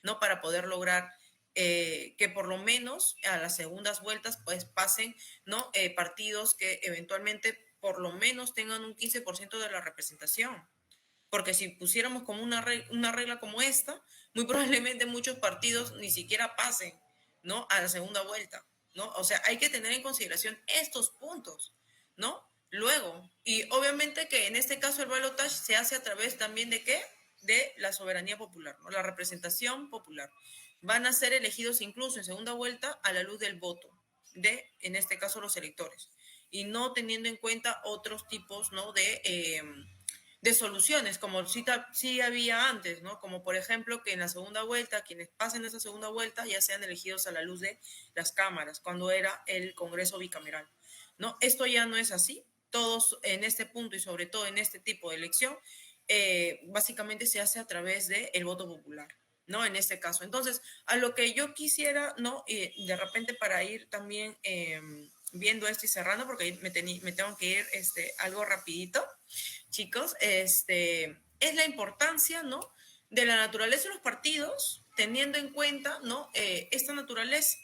¿no? Para poder lograr que por lo menos a las segundas vueltas pues pasen, ¿no? Partidos que eventualmente por lo menos tengan un 15% de la representación. Porque si pusiéramos como una regla como esta, muy probablemente muchos partidos ni siquiera pasen, ¿no? A la segunda vuelta, ¿no? O sea, hay que tener en consideración estos puntos, ¿no? Luego, y obviamente que en este caso el balotaje se hace a través también de qué? De la soberanía popular, ¿no? La representación popular. Van a ser elegidos incluso en segunda vuelta a la luz del voto de, en este caso, los electores, y no teniendo en cuenta otros tipos, ¿no? De soluciones, como sí había antes, ¿no? Como por ejemplo que en la segunda vuelta, quienes pasen esa segunda vuelta ya sean elegidos a la luz de las cámaras, cuando era el Congreso bicameral, ¿no? Esto ya no es así. Todos en este punto y sobre todo en este tipo de elección, básicamente se hace a través del voto popular, ¿no? En este caso. Entonces, a lo que yo quisiera, ¿no? De repente para ir también viendo esto y cerrando, porque me tengo que ir algo rapidito, chicos, es la importancia, ¿no? De la naturaleza de los partidos, teniendo en cuenta, ¿no? Esta naturaleza,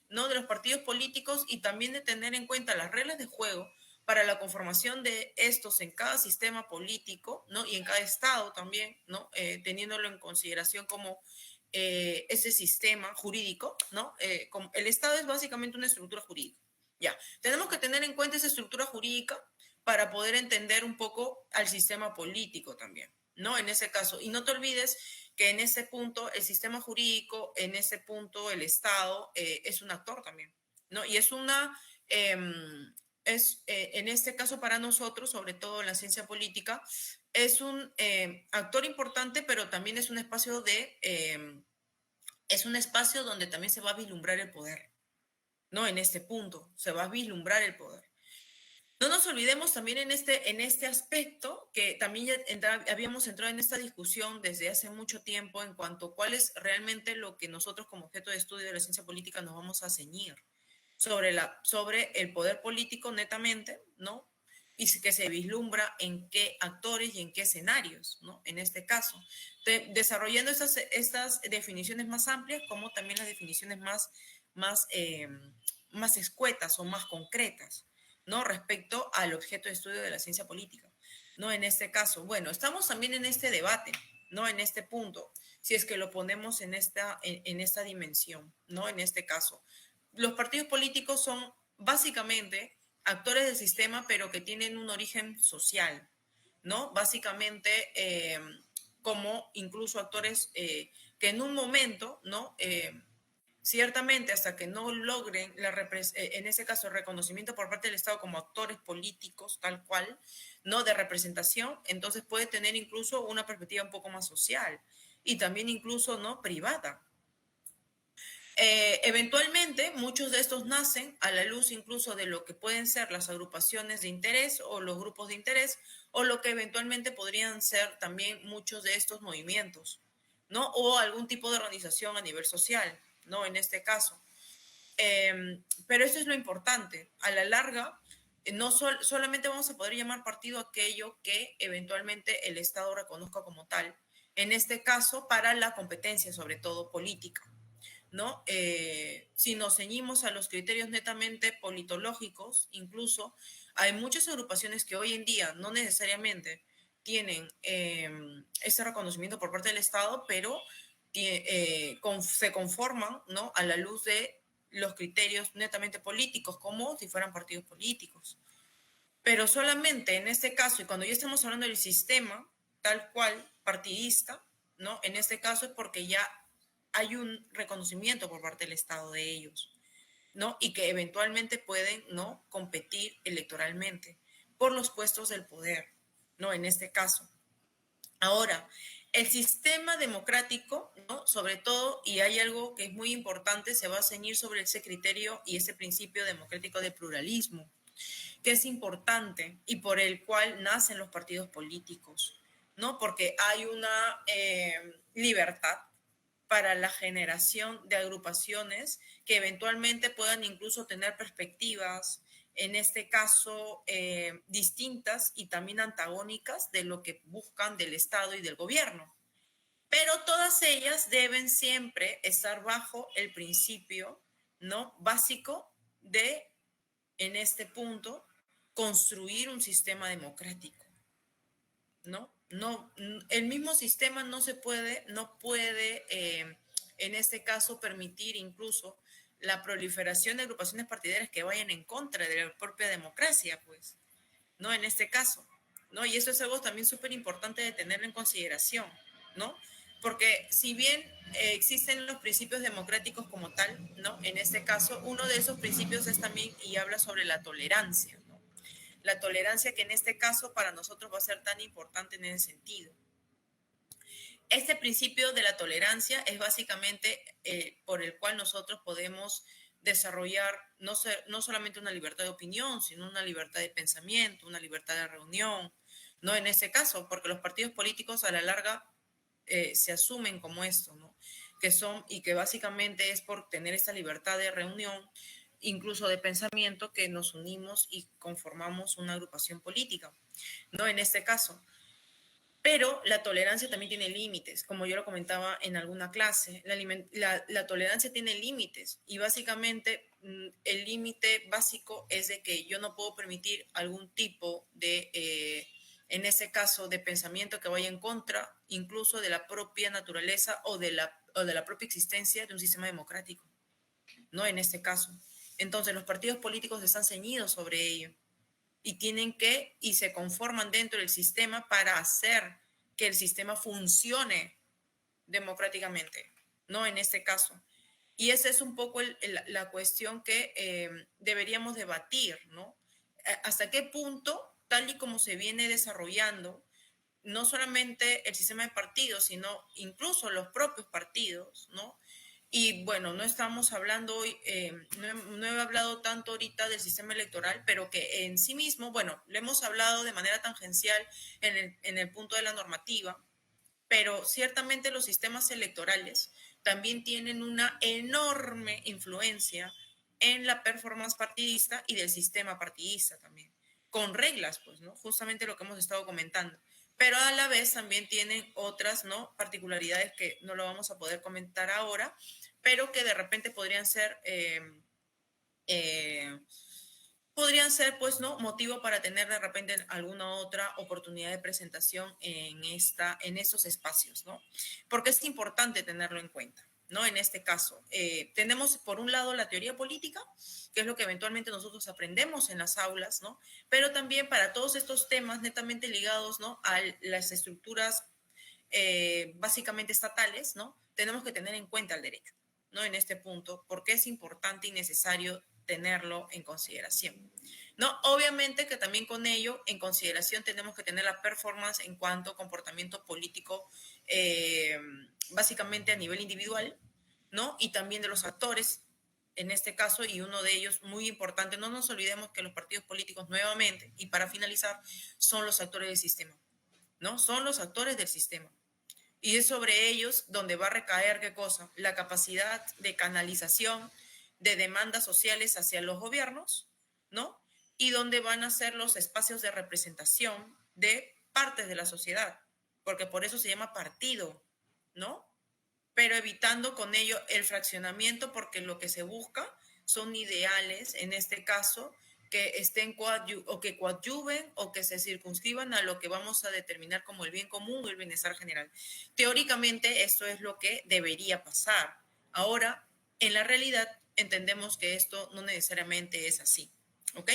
¿no? De los partidos políticos y también de tener en cuenta las reglas de juego para la conformación de estos en cada sistema político, ¿no? Y en cada estado también, ¿no? Teniéndolo en consideración como ese sistema jurídico, ¿no? Como el estado es básicamente una estructura jurídica. Ya, tenemos que tener en cuenta esa estructura jurídica para poder entender un poco al sistema político también, ¿no? En ese caso. Y no te olvides que en ese punto el sistema jurídico, en ese punto el Estado es un actor también, ¿no? Y es en este caso para nosotros, sobre todo en la ciencia política, es un actor importante, pero también es un espacio donde también se va a vislumbrar el poder, ¿no? En este punto, se va a vislumbrar el poder. No nos olvidemos también en este aspecto que también ya habíamos entrado en esta discusión desde hace mucho tiempo en cuanto a cuál es realmente lo que nosotros como objeto de estudio de la ciencia política nos vamos a ceñir sobre el poder político netamente, ¿no? Y que se vislumbra en qué actores y en qué escenarios, ¿no? En este caso, desarrollando estas definiciones más amplias como también las definiciones más escuetas o más concretas. ¿no? Respecto al objeto de estudio de la ciencia política, ¿no? En este caso, bueno, estamos también en este debate, ¿no? En este punto, si es que lo ponemos en esta dimensión, ¿no? En este caso, los partidos políticos son básicamente actores del sistema, pero que tienen un origen social, ¿no? Básicamente, como incluso actores que en un momento, ¿no? Ciertamente, hasta que no logren, en ese caso, el reconocimiento por parte del Estado como actores políticos, tal cual, no de representación, entonces puede tener incluso una perspectiva un poco más social y también incluso no privada. Eventualmente, muchos de estos nacen a la luz incluso de lo que pueden ser las agrupaciones de interés o los grupos de interés o lo que eventualmente podrían ser también muchos de estos movimientos, ¿no? O algún tipo de organización a nivel social, ¿no? En este caso. Pero eso es lo importante. A la larga, no solamente vamos a poder llamar partido aquello que eventualmente el Estado reconozca como tal, en este caso para la competencia, sobre todo política, ¿no? Si nos ceñimos a los criterios netamente politológicos, incluso hay muchas agrupaciones que hoy en día no necesariamente tienen ese reconocimiento por parte del Estado, pero se conforman, ¿no? A la luz de los criterios netamente políticos, como si fueran partidos políticos. Pero solamente en este caso, y cuando ya estamos hablando del sistema tal cual partidista, ¿no? En este caso es porque ya hay un reconocimiento por parte del Estado de ellos, ¿no? Y que eventualmente pueden, ¿no? Competir electoralmente por los puestos del poder, ¿no? En este caso. Ahora, el sistema democrático, ¿no? Sobre todo, y hay algo que es muy importante, se va a ceñir sobre ese criterio y ese principio democrático de pluralismo, que es importante y por el cual nacen los partidos políticos, ¿no? Porque hay una libertad para la generación de agrupaciones que eventualmente puedan incluso tener perspectivas, en este caso, distintas y también antagónicas de lo que buscan del Estado y del gobierno. Pero todas ellas deben siempre estar bajo el principio, ¿no? Básico de, en este punto, construir un sistema democrático, ¿no? No, el mismo sistema no puede, en este caso, permitir incluso la proliferación de agrupaciones partidarias que vayan en contra de la propia democracia, pues, ¿no? En este caso, ¿no? Y eso es algo también súper importante de tenerlo en consideración, ¿no? Porque si bien existen los principios democráticos como tal, ¿no? En este caso, uno de esos principios es también, y habla sobre la tolerancia, ¿no? La tolerancia que en este caso para nosotros va a ser tan importante en ese sentido. Este principio de la tolerancia es básicamente por el cual nosotros podemos desarrollar no solamente una libertad de opinión, sino una libertad de pensamiento, una libertad de reunión, no en ese caso, porque los partidos políticos a la larga se asumen como esto, ¿no? Que son y que básicamente es por tener esta libertad de reunión, incluso de pensamiento, que nos unimos y conformamos una agrupación política, ¿no? En este caso. Pero la tolerancia también tiene límites, como yo lo comentaba en alguna clase. La tolerancia tiene límites y básicamente el límite básico es de que yo no puedo permitir algún tipo de, en ese caso, de pensamiento que vaya en contra incluso de la propia naturaleza o de la propia existencia de un sistema democrático, ¿no? En este caso. Entonces, los partidos políticos están ceñidos sobre ello y tienen que, y se conforman dentro del sistema para hacer que el sistema funcione democráticamente, ¿no? En este caso. Y esa es un poco la cuestión que deberíamos debatir, ¿no? ¿Hasta qué punto, tal y como se viene desarrollando, no solamente el sistema de partidos, sino incluso los propios partidos, ¿no? Y bueno, no estamos hablando hoy, no he hablado tanto ahorita del sistema electoral, pero que en sí mismo, bueno, le hemos hablado de manera tangencial en el punto de la normativa, pero ciertamente los sistemas electorales también tienen una enorme influencia en la performance partidista y del sistema partidista también, con reglas, pues, ¿no? Justamente lo que hemos estado comentando. Pero a la vez también tienen otras, ¿no? Particularidades que no lo vamos a poder comentar ahora, pero que de repente podrían ser eh, podrían ser, pues, ¿no? Motivo para tener de repente alguna otra oportunidad de presentación en estos espacios, ¿no? Porque es importante tenerlo en cuenta, ¿no? En este caso, tenemos por un lado la teoría política, que es lo que eventualmente nosotros aprendemos en las aulas, ¿no? Pero también para todos estos temas netamente ligados, ¿no? A las estructuras básicamente estatales, ¿no? Tenemos que tener en cuenta el derecho, ¿no? En este punto, porque es importante y necesario tenerlo en consideración. ¿No? Obviamente que también con ello, en consideración, tenemos que tener la performance en cuanto a comportamiento político, básicamente a nivel individual, ¿no? Y también de los actores, en este caso, y uno de ellos muy importante, no nos olvidemos que los partidos políticos nuevamente, y para finalizar, son los actores del sistema, ¿no? Son los actores del sistema. Y es sobre ellos donde va a recaer, ¿qué cosa? La capacidad de canalización de demandas sociales hacia los gobiernos, ¿no? Y donde van a ser los espacios de representación de partes de la sociedad, porque por eso se llama partido, ¿no? Pero evitando con ello el fraccionamiento, porque lo que se busca son ideales, en este caso, que estén o que coadyuven o que se circunscriban a lo que vamos a determinar como el bien común o el bienestar general. Teóricamente, esto es lo que debería pasar. Ahora, en la realidad, entendemos que esto no necesariamente es así. ¿Ok?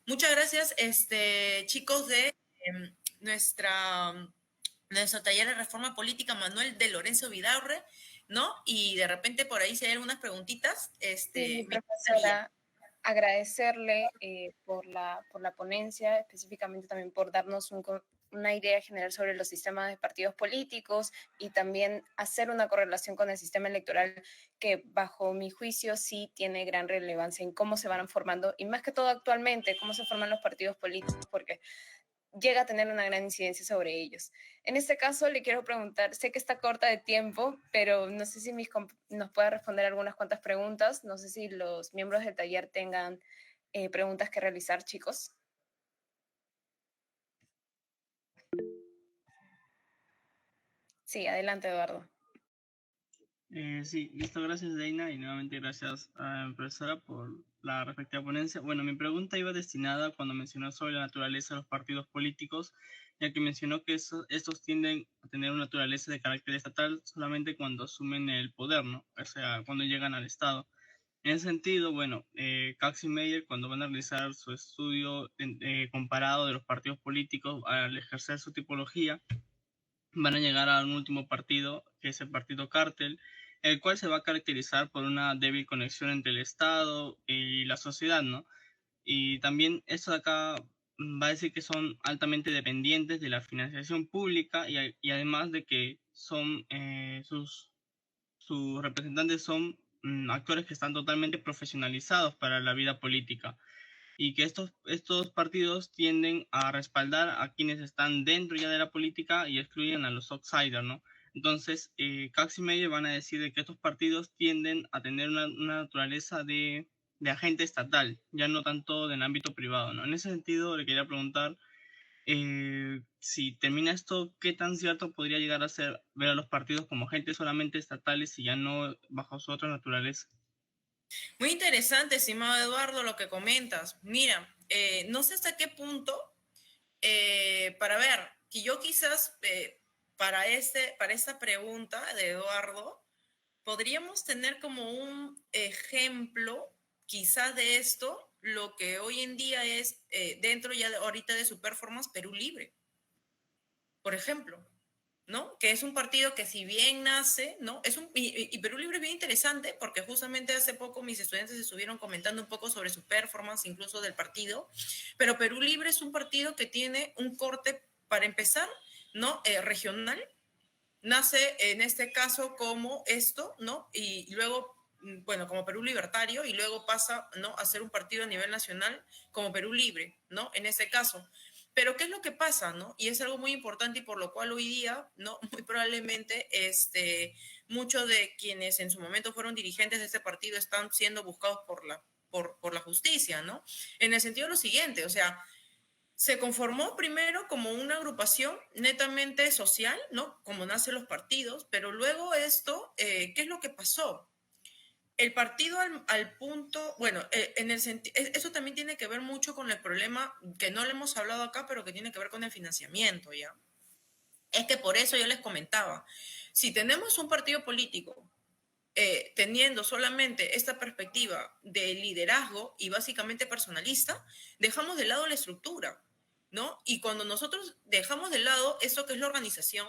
Muchas gracias, chicos de nuestra nuestro taller de reforma política Manuel de Lorenzo Vidaurre, ¿no? Y de repente por ahí si hay algunas preguntitas, Sí, me gustaría. profesora, agradecerle por la ponencia, específicamente también por darnos una idea general sobre los sistemas de partidos políticos y también hacer una correlación con el sistema electoral que bajo mi juicio sí tiene gran relevancia en cómo se van formando y más que todo actualmente, cómo se forman los partidos políticos, porque llega a tener una gran incidencia sobre ellos. En este caso, le quiero preguntar, sé que está corta de tiempo, pero no sé si nos puede responder algunas cuantas preguntas. No sé si los miembros del taller tengan preguntas que realizar, chicos. Sí, adelante, Eduardo. Sí, listo, gracias Deina y nuevamente gracias a la profesora por la respectiva ponencia. Bueno, mi pregunta iba destinada cuando mencionó sobre la naturaleza de los partidos políticos, ya que mencionó que estos tienden a tener una naturaleza de carácter estatal solamente cuando asumen el poder, ¿no? O sea, cuando llegan al Estado. En ese sentido, bueno, Cox y Meyer, cuando van a realizar su estudio comparado de los partidos políticos al ejercer su tipología, van a llegar a un último partido, que es el partido cártel, el cual se va a caracterizar por una débil conexión entre el Estado y la sociedad, ¿no? Y también esto de acá va a decir que son altamente dependientes de la financiación pública y además de que son sus representantes son actores que están totalmente profesionalizados para la vida política y que estos partidos tienden a respaldar a quienes están dentro ya de la política y excluyen a los outsiders, ¿no? Entonces, Cox y Meyer van a decir de que estos partidos tienden a tener una naturaleza de agente estatal, ya no tanto del ámbito privado, ¿no? En ese sentido, le quería preguntar si termina esto, ¿qué tan cierto podría llegar a ser ver a los partidos como agentes solamente estatales y ya no bajo su otra naturaleza? Muy interesante, estimado Eduardo, lo que comentas. Mira, no sé hasta qué punto, para ver, que yo quizás para esta pregunta de Eduardo, podríamos tener como un ejemplo quizás de esto, lo que hoy en día es dentro ya ahorita de su performance Perú Libre, por ejemplo, ¿no? Que es un partido que si bien nace, ¿no? Y Perú Libre es bien interesante porque justamente hace poco mis estudiantes estuvieron comentando un poco sobre su performance, incluso del partido, pero Perú Libre es un partido que tiene un corte, para empezar, ¿no? Regional, nace en este caso como esto, ¿no? Y luego, bueno, como Perú Libertario, y luego pasa, ¿no? A ser un partido a nivel nacional como Perú Libre, ¿no? En este caso. Pero ¿qué es lo que pasa, no? Y es algo muy importante y por lo cual hoy día, ¿no? Muy probablemente, muchos de quienes en su momento fueron dirigentes de este partido están siendo buscados por la justicia, ¿no? En el sentido de lo siguiente, o sea, se conformó primero como una agrupación netamente social, ¿no? Como nacen los partidos, pero luego esto, ¿qué es lo que pasó? el partido al punto, bueno, eso también tiene que ver mucho con el problema que no le hemos hablado acá, pero que tiene que ver con el financiamiento, ¿ya? Es que por eso yo les comentaba, si tenemos un partido político teniendo solamente esta perspectiva de liderazgo y básicamente personalista, dejamos de lado la estructura, ¿no? Y cuando nosotros dejamos de lado eso que es la organización,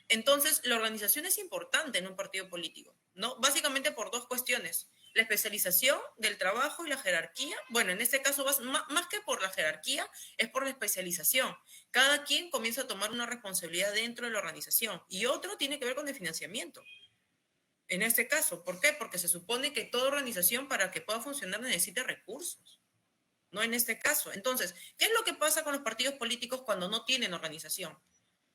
entonces la organización es importante en un partido político, ¿no? Básicamente por dos cuestiones. La especialización del trabajo y la jerarquía. Bueno, en este caso, más que por la jerarquía, es por la especialización. Cada quien comienza a tomar una responsabilidad dentro de la organización y otro tiene que ver con el financiamiento. En este caso, ¿por qué? Porque se supone que toda organización para que pueda funcionar necesita recursos, no en este caso. Entonces, ¿qué es lo que pasa con los partidos políticos cuando no tienen organización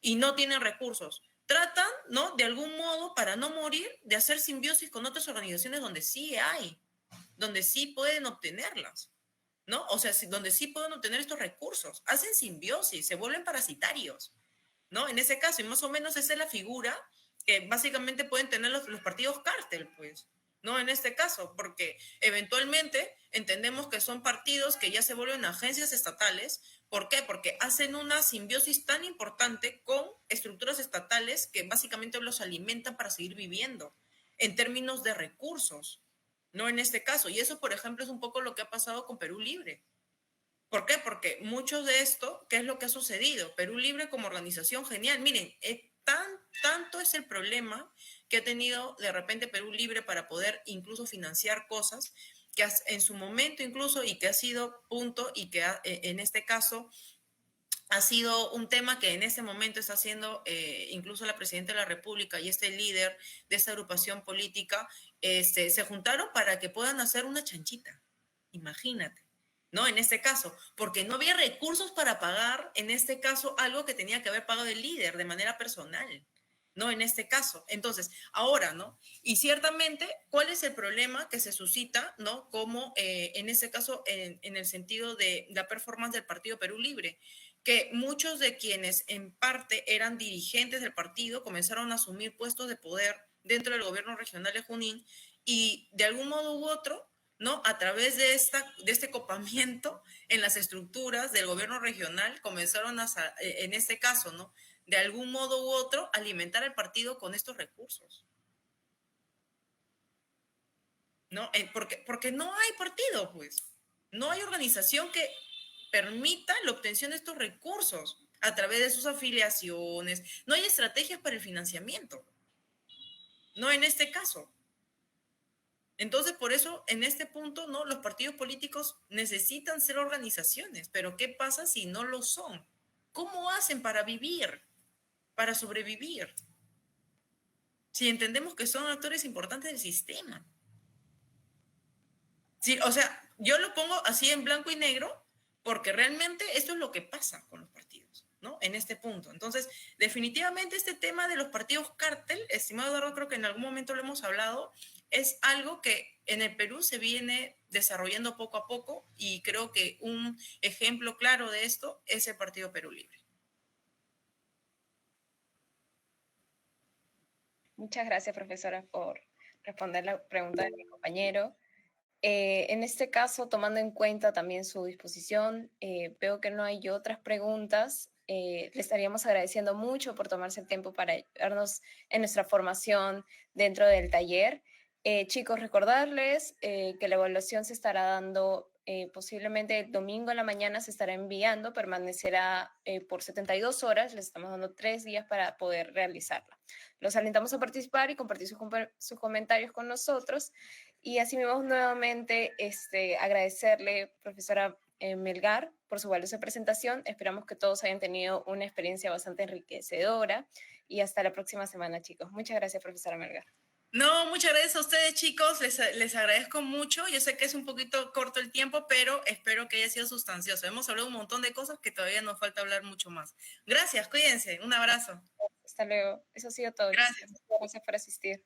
y no tienen recursos? Tratan, ¿no? De algún modo, para no morir, de hacer simbiosis con otras organizaciones donde sí hay, donde sí pueden obtenerlas, ¿no? O sea, donde sí pueden obtener estos recursos. Hacen simbiosis, se vuelven parasitarios, ¿no? En ese caso, y más o menos esa es la figura que básicamente pueden tener los partidos cártel, pues, ¿no? En este caso, porque eventualmente entendemos que son partidos que ya se vuelven agencias estatales. ¿Por qué? Porque hacen una simbiosis tan importante con estructuras estatales que básicamente los alimentan para seguir viviendo en términos de recursos, ¿no? En este caso. Y eso, por ejemplo, es un poco lo que ha pasado con Perú Libre. ¿Por qué? Porque mucho de esto, ¿qué es lo que ha sucedido? Perú Libre como organización genial. Miren, tanto es el problema que ha tenido de repente Perú Libre para poder incluso financiar cosas que en su momento incluso y que ha sido punto y que en este caso ha sido un tema que en este momento está haciendo incluso la presidenta de la República y este líder de esta agrupación política, se juntaron para que puedan hacer una chanchita. Imagínate. ¿No? En este caso, porque no había recursos para pagar, en este caso, algo que tenía que haber pagado el líder de manera personal, ¿no? En este caso. Entonces, ahora, ¿no? Y ciertamente, ¿cuál es el problema que se suscita, ¿no? Como en este caso, en el sentido de la performance del Partido Perú Libre, que muchos de quienes en parte eran dirigentes del partido comenzaron a asumir puestos de poder dentro del gobierno regional de Junín y de algún modo u otro, ¿no? A través de este copamiento en las estructuras del gobierno regional, comenzaron en este caso, ¿no? De algún modo u otro, alimentar al partido con estos recursos, ¿no? Porque no hay partido, pues. No hay organización que permita la obtención de estos recursos a través de sus afiliaciones. No hay estrategias para el financiamiento, no en este caso. Entonces, por eso, en este punto, ¿no? Los partidos políticos necesitan ser organizaciones, pero ¿qué pasa si no lo son? ¿Cómo hacen para vivir, para sobrevivir? Si entendemos que son actores importantes del sistema. Sí, o sea, yo lo pongo así en blanco y negro porque realmente esto es lo que pasa con los partidos, ¿no? En este punto. Entonces, definitivamente este tema de los partidos cártel, estimado Eduardo, creo que en algún momento lo hemos hablado, es algo que en el Perú se viene desarrollando poco a poco y creo que un ejemplo claro de esto es el Partido Perú Libre. Muchas gracias, profesora, por responder la pregunta de mi compañero. En este caso, tomando en cuenta también su disposición, veo que no hay otras preguntas. Le estaríamos agradeciendo mucho por tomarse el tiempo para ayudarnos en nuestra formación dentro del taller. Chicos, recordarles que la evaluación se estará dando posiblemente el domingo en la mañana, se estará enviando, permanecerá por 72 horas, les estamos dando 3 días para poder realizarla. Los alentamos a participar y compartir sus comentarios con nosotros. Y asimismo, nuevamente, agradecerle, profesora Melgar, por su valiosa presentación. Esperamos que todos hayan tenido una experiencia bastante enriquecedora. Y hasta la próxima semana, chicos. Muchas gracias, profesora Melgar. No, muchas gracias a ustedes, chicos. Les agradezco mucho. Yo sé que es un poquito corto el tiempo, pero espero que haya sido sustancioso. Hemos hablado un montón de cosas que todavía nos falta hablar mucho más. Gracias, cuídense. Un abrazo. Hasta luego. Eso ha sido todo. Gracias. Gracias por asistir.